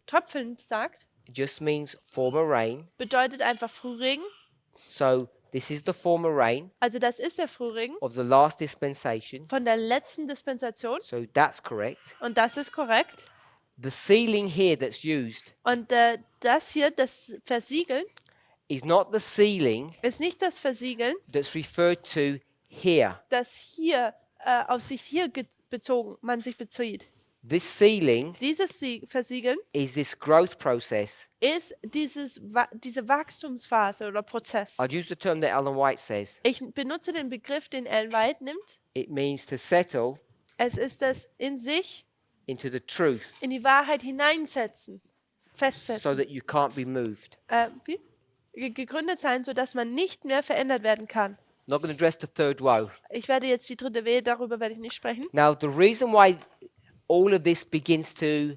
Tröpfeln sagt, just means former rain. bedeutet einfach Frühregen. So this is the former rain Also das ist der Frühregen of the last dispensation. von der letzten Dispensation. So that's correct. Und das ist korrekt. The sealing here that's used Und das hier, das Versiegeln, is not the sealing ist nicht das Versiegeln, that's referred to here. das hier auf sich hier man sich bezieht. This sealing Dieses Versiegeln is this growth process. ist diese Wachstumsphase oder Prozess. I'll use the term that Ellen White says. Ich benutze den Begriff, den Ellen White nimmt. It means to settle Es ist das in sich, into the truth in die Wahrheit hineinsetzen, so festsetzen. that you can't be moved. Wie? Gegründet sein, sodass man nicht mehr verändert werden kann. Not going to address the third woe. Ich werde jetzt die dritte Wehe, darüber werde ich nicht sprechen. Now, the reason why all of this begins to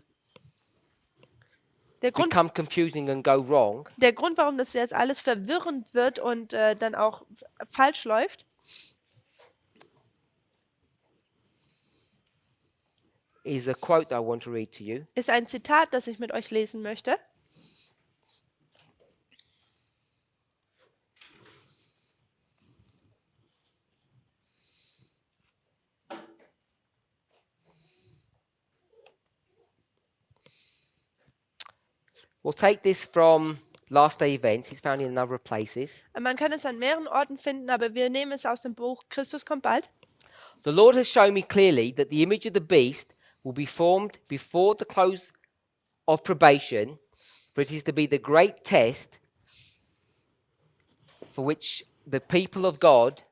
Der Grund, become confusing and go wrong warum das jetzt alles verwirrend wird und dann auch falsch läuft, is a quote that I want to read to you. ist ein Zitat, das ich mit euch lesen möchte. We'll take this from last day events. It's found in a number of places. Man kann es an mehreren Orten finden, aber wir nehmen es aus dem Buch Christus kommt bald. The Lord has shown me clearly that the image of the beast will be formed before the close of probation, for it is to be the great test for which the people of God,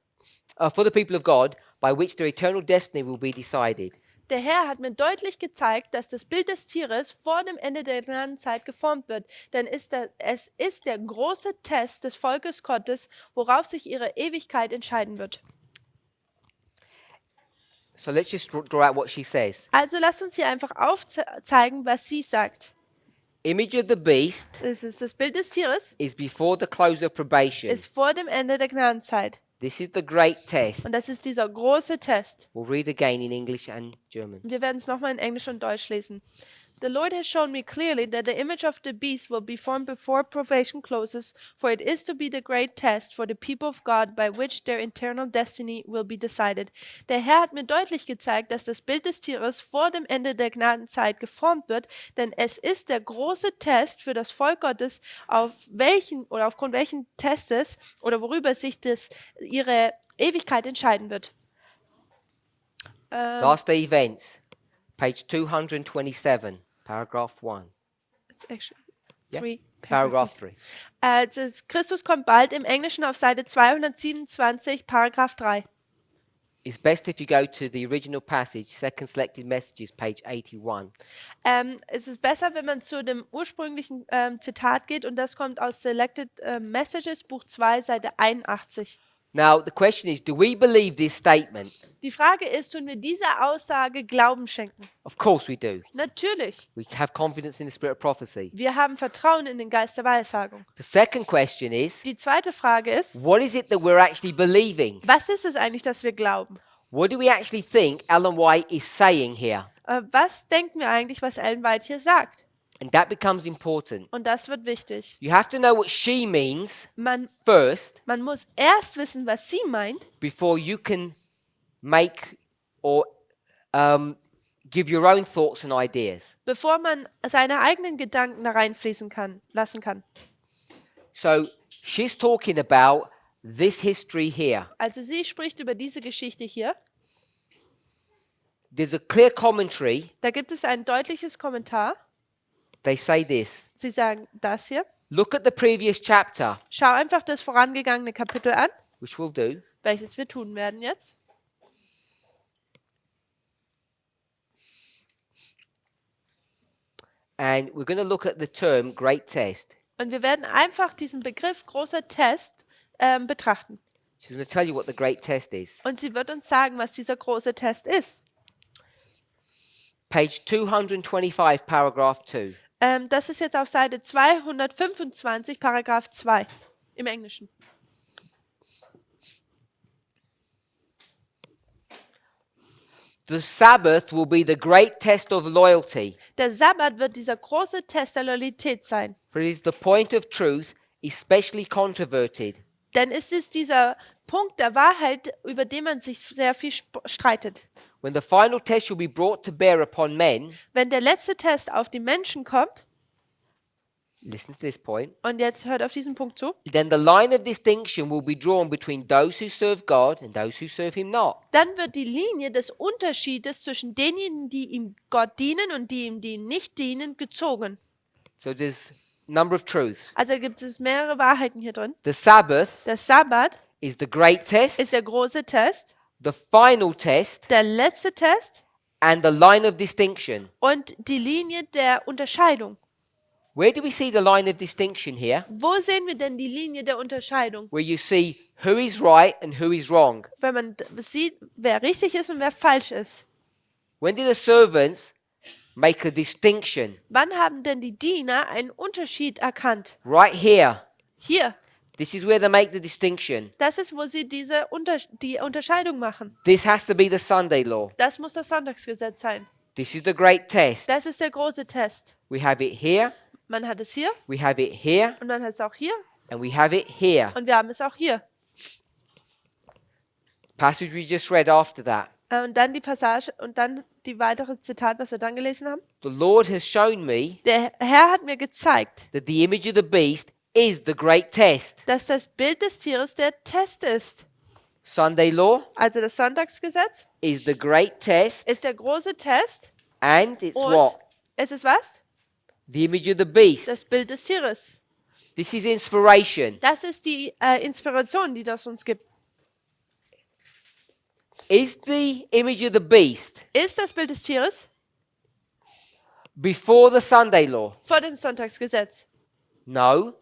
by which their eternal destiny will be decided. Der Herr hat mir deutlich gezeigt, dass das Bild des Tieres vor dem Ende der Gnadenzeit geformt wird, denn es ist der große Test des Volkes Gottes, worauf sich ihre Ewigkeit entscheiden wird. So let's just draw out what she says. Also lasst uns hier einfach aufzeigen, was sie sagt. Image of the beast Es ist das Bild des Tieres, is before the close of probation. ist vor dem Ende der Gnadenzeit. This is the great test. Und das ist dieser große Test. We'll read again in English and German. Wir werden es nochmal in Englisch und Deutsch lesen. The Lord has shown me clearly that the image of the beast will be formed before probation closes, for it is to be the great test for the people of God, by which their eternal destiny will be decided. Der Herr hat mir deutlich gezeigt, dass das Bild des Tieres vor dem Ende der Gnadenzeit geformt wird, denn es ist der große Test für das Volk Gottes, aufgrund welchen Testes oder worüber sich ihre Ewigkeit entscheiden wird. Last day events, page 227, paragraph 1. It's actually Yeah. three. Paragraph 3. Christus kommt bald im Englischen auf Seite 227, Paragraph 3. it's best if you go to the original passage, Second Selected Messages, page 81. Es ist besser, wenn man zu dem ursprünglichen Zitat geht und das kommt aus Selected Messages, Buch 2, Seite 81. Now, the question is, do we believe this statement? Die Frage ist, tun wir dieser Aussage Glauben schenken? Of course we do. Natürlich. We have confidence in the spirit of prophecy. Wir haben Vertrauen in den Geist der Weissagung. The second question is, Die zweite Frage ist, what is it that we're actually believing? was ist es eigentlich, dass wir glauben? What do we actually think Ellen White is saying here? Was denken wir eigentlich, was Ellen White hier sagt? And that becomes important. Und das wird wichtig. You have to know what she means Man first muss erst wissen, was sie meint, before you can make or give your own thoughts and ideas. bevor man seine eigenen Gedanken da reinfließen lassen kann. So she's talking about this history here. Also sie spricht über diese Geschichte hier. There's a clear commentary. Da gibt es ein deutliches Kommentar. They say this. Sie sagen das hier. Look at the previous chapter, Schau einfach das vorangegangene Kapitel an, which we'll do. welches wir tun werden jetzt. And we're going to look at the term great test. Und wir werden einfach diesen Begriff großer Test betrachten. She's going to tell you what the great test is. Und sie wird uns sagen, was dieser große Test ist. Page 225, paragraph 2. Das ist jetzt auf Seite 225, Paragraph 2 im Englischen. The Sabbath will be the great test of loyalty, Der Sabbat wird dieser große Test der Loyalität sein. for it is the point of truth, especially controverted. Denn es ist dieser Punkt der Wahrheit, über den man sich sehr viel streitet. When the final test shall be brought to bear upon men, Wenn der letzte Test auf die Menschen kommt, listen to this point, und jetzt hört auf diesen Punkt zu, then the line of distinction will be drawn between those who serve God and those who serve him not. dann wird die Linie des Unterschiedes zwischen denjenigen, die ihm Gott dienen und die ihm nicht dienen, gezogen. So there's a number of truths. Also gibt es mehrere Wahrheiten hier drin. The Sabbath Der Sabbat is the great test, ist der große Test, the final test, der letzte Test and the line of distinction. und die Linie der Unterscheidung. Where do we see the line of distinction here? Wo sehen wir denn die Linie der Unterscheidung? Where you see who is right and who is wrong. Wenn man sieht, wer richtig ist und wer falsch ist. When did the servants make a distinction? Wann haben denn die Diener einen Unterschied erkannt? Right here. Hier, This is where they make the distinction. das ist, wo sie die Unterscheidung machen. This has to be the Sunday law. Das muss das Sonntagsgesetz sein. This is the great test. Das ist der große Test. We have it here, Man hat es hier we have it here, und man hat es auch hier and we have it here. und wir haben es auch hier. Passage we just read after that. Und dann die Passage und dann die weitere Zitat, was wir dann gelesen haben. The Lord has shown me Der Herr hat mir gezeigt, that the image of the beast is the great test. dass das Bild des Tieres der Test ist. Sunday law Also das Sonntagsgesetz is the great test, ist der große Test and it's und what? es ist was? The image of the beast. Das Bild des Tieres. This is inspiration. Das ist die Inspiration, die das uns gibt. Is the image of the beast Ist das Bild des Tieres before the Sunday law? vor dem Sonntagsgesetz? No.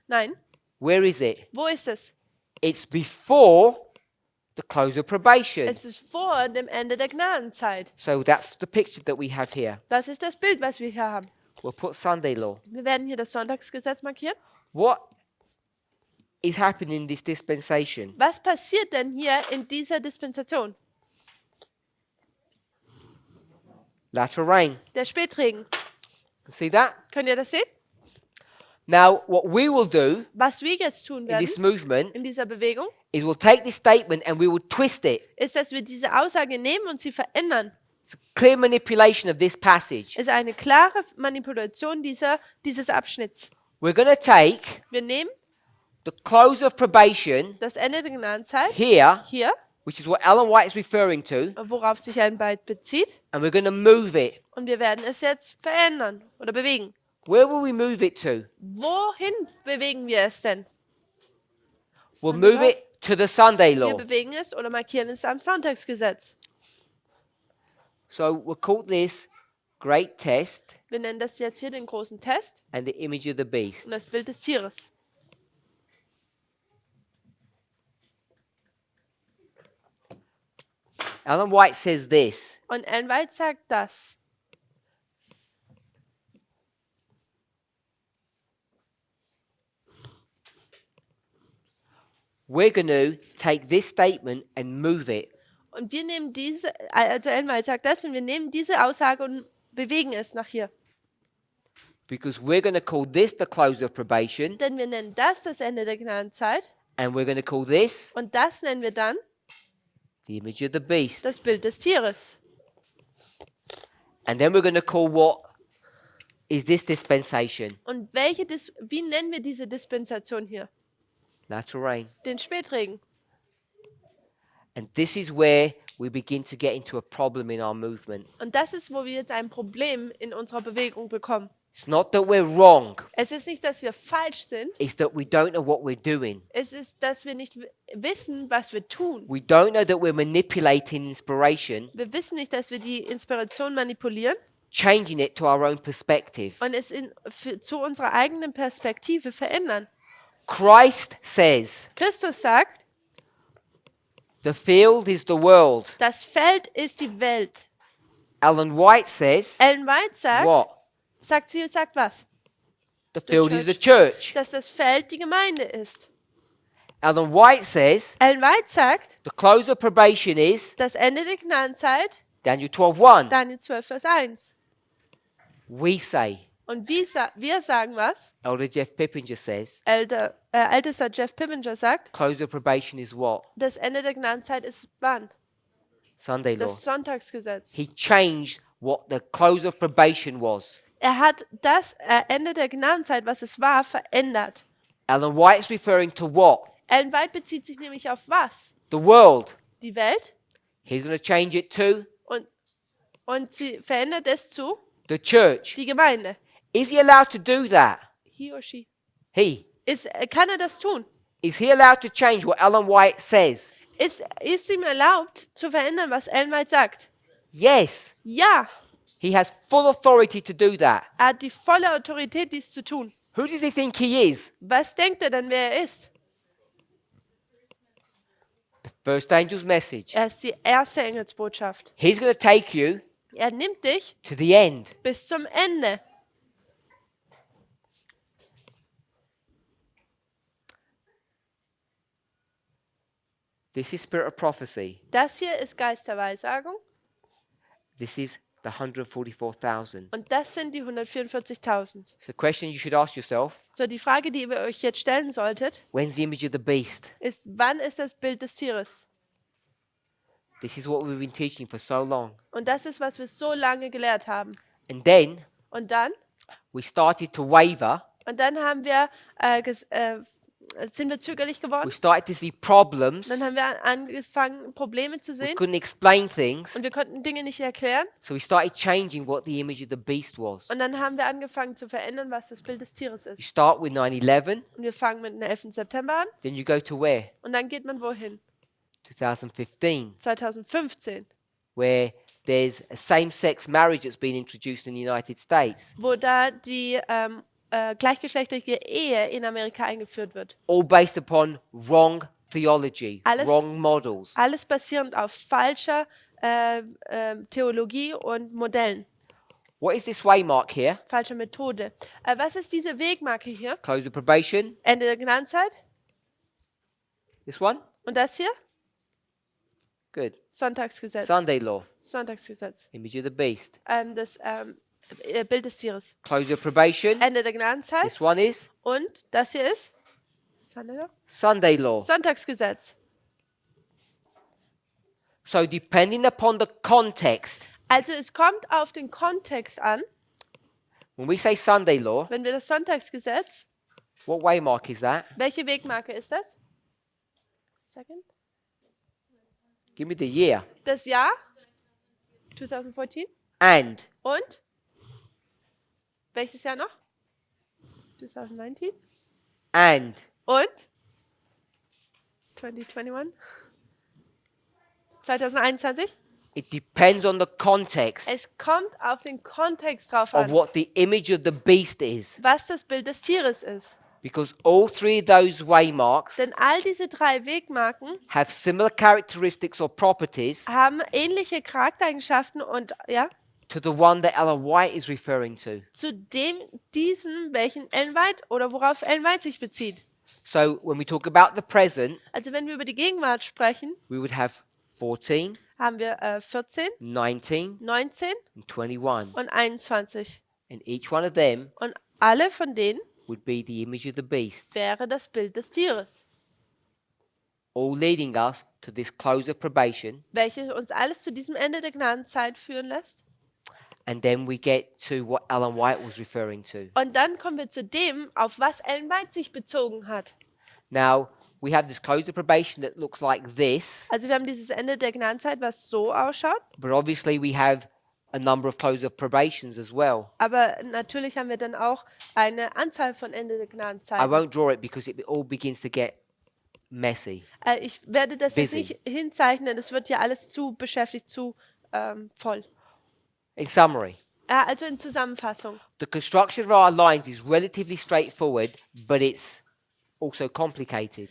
Nein. Where is it? Wo ist es? It's before the close of probation. Es ist vor dem Ende der Gnadenzeit. So that's the picture that we have here. Das ist das Bild, was wir hier haben. We'll put Sunday law. Wir werden hier das Sonntagsgesetz markieren. What is happening in this dispensation? Was passiert denn hier in dieser Dispensation? Latter rain. Der Spätregen. See that? Könnt ihr das sehen? Now, what we will do Was wir jetzt tun in werden this movement in dieser Bewegung, is we'll take this statement and we will twist it. ist, dass wir diese Aussage nehmen und sie verändern. It's a clear manipulation of this passage. Es ist eine klare Manipulation dieses Abschnitts. We're going to take Wir nehmen the close of probation das Ende der Gnadenzeit here, hier, which is what Ellen White is referring to, worauf sich ein Byte bezieht, and we're going to move it. und wir werden es jetzt verändern oder bewegen. Where will we move it to? Wohin bewegen wir es denn? We'll move it to the Sunday Wir law. bewegen es oder markieren es am Sonntagsgesetz. So we'll call this great test Wir nennen das jetzt hier den großen Test and the image of the und beast. das Bild des Tieres. Ellen White says this. Und Ellen White sagt das. We're going to take this statement and move it. Und wir nehmen diese, also Ellen White sagt das, und wir nehmen diese Aussage und bewegen es nach hier. Because we're going to call this the close of probation, Denn wir nennen das Ende der Gnadenzeit and we're going to call this und das nennen wir dann the image of the beast. das Bild des Tieres. And then we're going to call what is this dispensation? Und wie nennen wir diese Dispensation hier? Latter rain. Den Spätregen. And this is where we begin to get into a problem in our movement. Und das ist, wo wir jetzt ein Problem in unserer Bewegung bekommen. It's not that we're wrong, Es ist nicht, dass wir falsch sind. it's that we don't know what we're doing. Es ist, dass wir nicht wissen, was wir tun. We don't know that we're manipulating inspiration, Wir wissen nicht, dass wir die Inspiration manipulieren changing it to our own perspective. und es zu unserer eigenen Perspektive verändern. Christ says, Christus sagt, the field is the world. das Feld ist die Welt. Ellen White says, Ellen White sagt, what? sagt was? The field is the church. Dass das Feld die Gemeinde ist. Ellen White says, Ellen White sagt, the close of probation is das Ende der Gnadenzeit, Daniel 12:1. Daniel 12, Vers 1. We say, Und wir sagen was? Elder Jeff Pippinger says, Ältester Jeff Pippinger sagt, close of probation is what? das Ende der Gnadenzeit ist wann? Sunday law. Das Sonntagsgesetz. He changed what the close of probation was. Er hat das Ende der Gnadenzeit, was es war, verändert. Ellen White is referring to what? Ellen White bezieht sich nämlich auf was? The world. Die Welt. He's going to change it to Und sie verändert es zu the church. die Gemeinde. Is he allowed to do that? He or she. He. Kann er das tun? Is he allowed to change what Ellen White says? Ist ihm erlaubt, zu verändern, was Ellen White sagt? Yes. Ja, He has full authority to do that. er hat die volle Autorität, dies zu tun. Who does he think he is? Was denkt er denn, wer er ist? The first angel's message. Er ist die erste Engelsbotschaft. He's going to take you Er nimmt dich to the end. bis zum Ende. This is spirit of prophecy. Das hier ist Geist der Weissagung This is the 144,000. und das sind die 144.000. So the question you should ask yourself, So, die Frage, die ihr euch jetzt stellen solltet, when's the image of the beast? ist, wann ist das Bild des Tieres? This is what we've been teaching for so long. Und das ist, was wir so lange gelehrt haben. And then Und dann we started to waver. haben wir, sind wir zögerlich We geworden. started to see problems. Dann haben wir angefangen, Probleme zu We sehen couldn't explain things. und wir konnten Dinge nicht erklären. So we started changing what the image of the beast was. Und dann haben wir angefangen zu verändern, was das Bild des Tieres You ist. start with 9/11, Und wir fangen mit dem 11. September an then you go to where? und dann geht man wohin? 2015, 2015, where there's a same-sex marriage that's been introduced in the United States, wo da die gleichgeschlechtliche Ehe in Amerika eingeführt wird. all based upon wrong theology, Alles- wrong models. Alles basierend auf falscher Theologie und Modellen, What is this waymark here? falscher Methode. Was ist diese Wegmarke hier? Close of probation. Ende der Gnadenzeit. This one? Und das hier? Good. Sonntagsgesetz. Sunday law. Sonntagsgesetz. Image of the beast. Das Bild des Tieres. Close of probation. Ende der Gnadenzeit. This one is Und das hier ist Sunday law. Sonntagsgesetz. So depending upon the context, Also es kommt auf den Kontext an, when we say Sunday law, wenn wir das Sonntagsgesetz, what waymark is that? welche Wegmarke ist das? Second. Give me the year. Das Jahr 2014 And und welches Jahr noch? 2019 and und 2021? 2021? It depends on the context Es kommt auf den Kontext drauf of an, what the image of the beast is. was das Bild des Tieres ist. Because all three of those waymarks Denn all diese 3 Wegmarken have similar characteristics or properties haben ähnliche Charaktereigenschaften und ja, to the one that Ellen White is referring to. zu diesen, welchen Ellen White oder worauf Ellen White sich bezieht. So when we talk about the present, Also wenn wir über die Gegenwart sprechen, we would have 14, haben wir 14, 19, 19 and 21. und 21. And each one of them Und alle von denen would be the image of the beast, wäre das Bild des Tieres, all leading us to this close of probation. welches uns alles zu diesem Ende der Gnadenzeit führen lässt. And then we get to what Ellen White was referring to. Und dann kommen wir zu dem, auf was Ellen White sich bezogen hat. Now, we have this close of probation that looks like this, Also wir haben dieses Ende der Gnadenzeit, was so ausschaut, but obviously we have a number of close of probations as well. aber natürlich haben wir dann auch eine Anzahl von Ende der I Gnadenzeit. won't draw it because it all begins to get messy. Ich werde das jetzt Busy. nicht hinzeichnen, es wird ja alles zu beschäftigt, zu voll. In summary, Also in Zusammenfassung. the construction of our lines is relatively straightforward, but it's also complicated.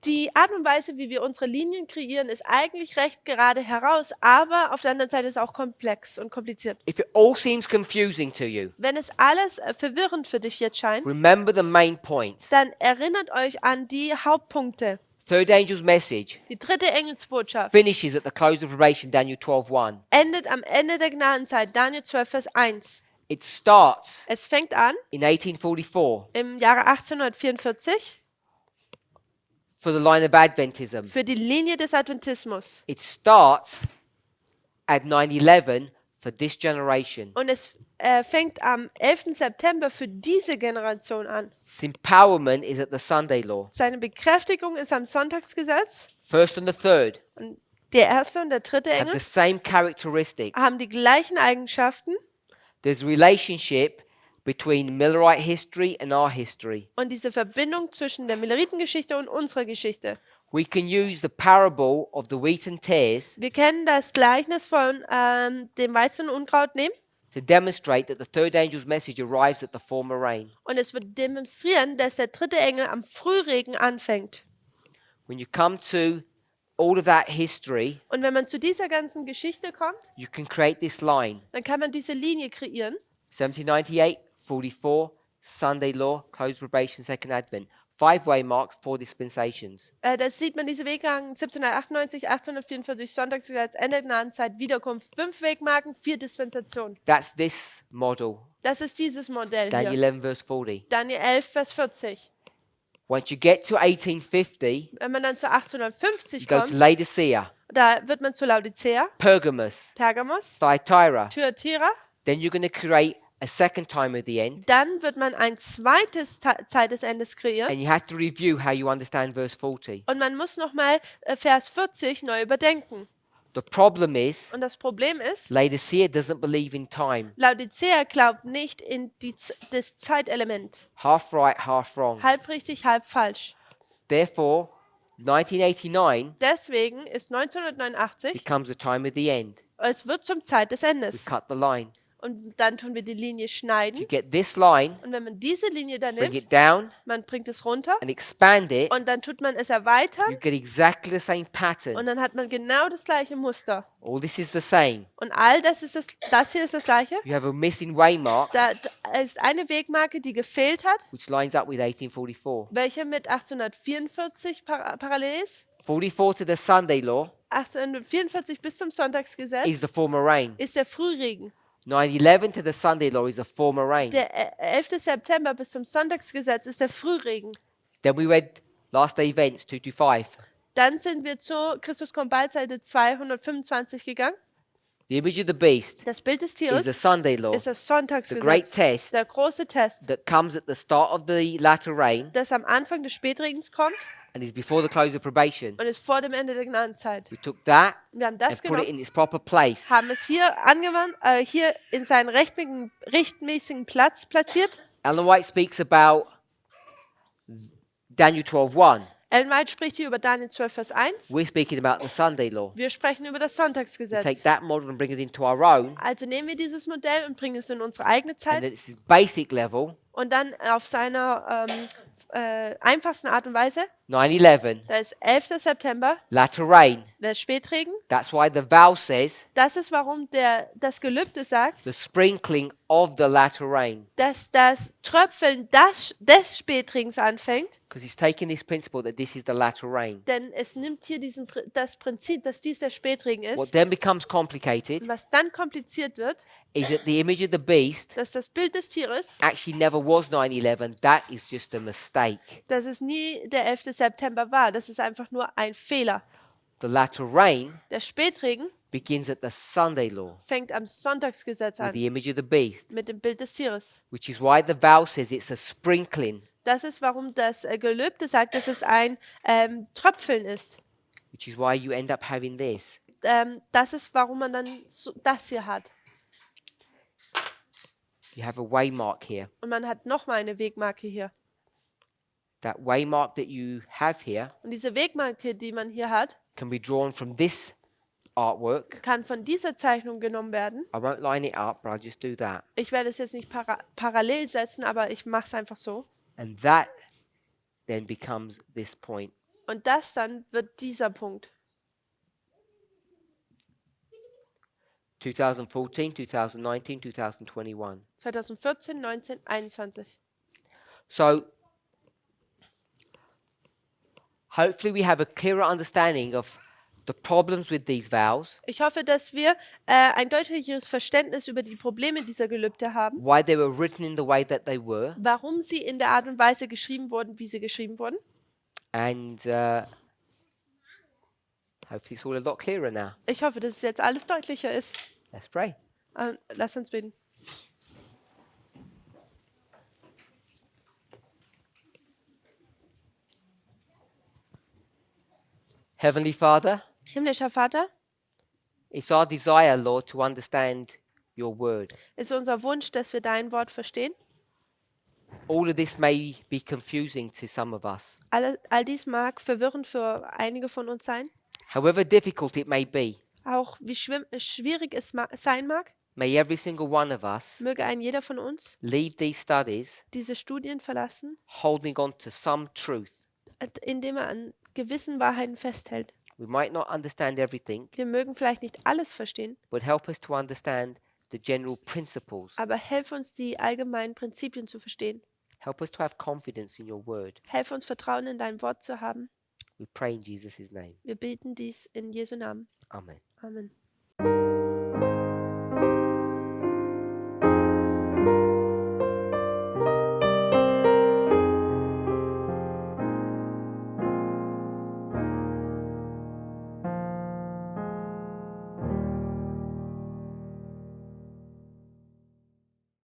Die Art und Weise, wie wir unsere Linien kreieren, ist eigentlich recht gerade heraus, aber auf der anderen Seite ist es auch komplex und kompliziert. If it all seems confusing to you, Wenn es alles verwirrend für dich jetzt scheint, remember the main points. dann erinnert euch an die Hauptpunkte. Third angel's message Die 3. Engelsbotschaft finishes at the close of probation, Daniel 12:1. endet am Ende der Gnadenzeit, Daniel 12, Vers 1. It starts Es fängt an in 1844 im Jahre 1844 for the line of Adventism. für die Linie des Adventismus. It starts at 9/11 for this generation. Und es fängt am 11. September für diese Generation an. Its empowerment is at the Sunday law. Seine Bekräftigung ist am Sonntagsgesetz. First and the third Und der 1. und der 3. have Engel the same characteristics. haben die gleichen Eigenschaften. There's a relationship between Millerite history and our history. Und diese Verbindung zwischen der Milleritengeschichte und unserer Geschichte. We can use the parable of the wheat and tares Wir können das Gleichnis von dem Weizen und Unkraut nehmen. to demonstrate that the third angel's message arrives at the former rain. Und es wird demonstrieren, dass der 3. Engel am Frühregen anfängt. When you come to all of that history, Und wenn man zu dieser ganzen Geschichte kommt, you can create this line. dann kann man diese Linie kreieren. 1798, 44, Sunday law, closed probation, second advent. 5 waymarks, 4 dispensations. Das sieht man, diese Wegmarken 1798, 1844, Sonntagsgesetz, Ende der Gnadenzeit, Wiederkunft, 5 Wegmarken, 4 Dispensationen. That's this model. Das ist dieses Modell Daniel hier. 11 verse 40. Daniel 11, Vers 40. Once you get to 1850, Wenn man dann zu 1850 you go to kommt, Laodicea, da wird man zu Laodicea, Pergamos, Pergamos, Thyatira. Thyatira. Then you're going to create a second time of the end, Dann wird man ein zweites Zeit des Endes kreieren. and you have to review how you understand verse 40. Und man muss nochmal Vers 40 neu überdenken. The problem is, Und das Problem ist, Laodicea doesn't believe in time. Laodicea glaubt nicht in das Zeitelement. Half right, half wrong. Halb richtig, halb falsch. Therefore, 1989 Deswegen ist 1989, becomes the time of the end. es wird zum Zeit des We Endes. cut the line. Und dann tun wir die Linie If you schneiden. get this line, Und wenn man diese Linie dann bring nimmt, it down man bringt es runter and expand it, und dann tut man es erweitern you get exactly the same und pattern. dann hat man genau das gleiche Muster. All this is the same. Und all das hier ist das gleiche. You have a missing waymark, Da ist eine Wegmarke, die gefehlt hat, which lines up with 1844. welche mit 1844 parallel ist. 44 to the Sunday law 1844 bis zum Sonntagsgesetz is the former rain. ist der Frühregen. 9/11 to the Sunday law is the former rain. Der 11. September bis zum Sonntagsgesetz ist der Frühregen. Then we read last day events 2 to 5. Dann sind wir zu Christus kommt bald, Seite 225 gegangen. The image of the beast Das Bild des is the Tieres Sunday law ist das the great Sonntagsgesetz. test Der große Test, that comes at the start of the latter rain das am Anfang des Spätregens kommt and is before the close of probation. und ist vor dem Ende der Gnadenzeit. We took that Wir haben das and put it genommen, in its proper place. haben es hier angewandt, hier in seinen rechtmäßigen Platz platziert. Ellen White speaks about Daniel 12:1. Ellen White spricht hier über Daniel 12, Vers 1. We're speaking about the Sunday law. Wir sprechen über das We take Sonntagsgesetz. that model and bring it into our own, Also nehmen wir dieses Modell und bringen es in unsere eigene and Zeit at its basic level, und dann auf seiner einfachsten Art und Weise. 9/11, Da ist 11. September, latter rain. der Spätregen. That's why the vow says Das ist, warum das Gelübde sagt, the sprinkling of the latter rain. dass das Tröpfeln des Spätregens anfängt. Because it's taking this principle that this is the latter rain. Denn es nimmt hier das Prinzip, dass dies der Spätregen What ist. then becomes complicated Und was dann kompliziert wird, is that the image of the beast dass das Bild des Tieres, actually never was 9/11. That is just a mistake. dass es nie der 11. September war. Das ist einfach nur ein Fehler. The latter rain Der Spätregen begins at the Sunday law fängt am Sonntagsgesetz with an, the image of the beast, mit dem Bild des Tieres. which is why the vow says it's a sprinkling, Das ist, warum das Gelübde sagt, dass es ein Tröpfeln ist. which is why you end up having this. Das ist, warum man dann das hier hat. You have a waymark here. Und man hat nochmal eine Wegmarke hier. That waymark that you have here Und diese Wegmarke, die man hier hat, can be drawn from this artwork. kann von dieser Zeichnung genommen werden. I won't line it up, but I'll just do that. Ich werde es jetzt nicht parallel setzen, aber ich mache es einfach so. And that then becomes this point. Und das dann wird dieser Punkt. 2014, 2019, 2021. 2014, 19, 21. So hopefully we have a clearer understanding of the problems with these vows, Ich hoffe, dass wir ein deutlicheres Verständnis über die Probleme dieser Gelübde haben, why they were written in the way that they were, warum sie in der Art und Weise geschrieben wurden, wie sie geschrieben wurden. and hopefully it's all a lot clearer now. Ich hoffe, dass es jetzt alles deutlicher ist. Let's pray. Lass uns beten. Heavenly Father, Himmlischer Vater, it's our desire, Lord, to understand your word. ist unser Wunsch, dass wir dein Wort verstehen. All of this may be confusing to some of us. All dies mag verwirrend für einige von uns sein. However difficult it may be, Auch wie schwierig es sein mag, may every single one of us möge ein jeder von uns leave these studies diese Studien verlassen, holding on to some truth. indem er an gewissen Wahrheiten festhält. We might not understand everything, Wir mögen vielleicht nicht alles verstehen, but help us to understand the general principles. aber helf uns, die allgemeinen Prinzipien zu verstehen. Help us to have confidence in your word. Helf uns, Vertrauen in dein Wort zu haben. We pray in Jesus' name. Wir beten dies in Jesu Namen. Amen. Amen.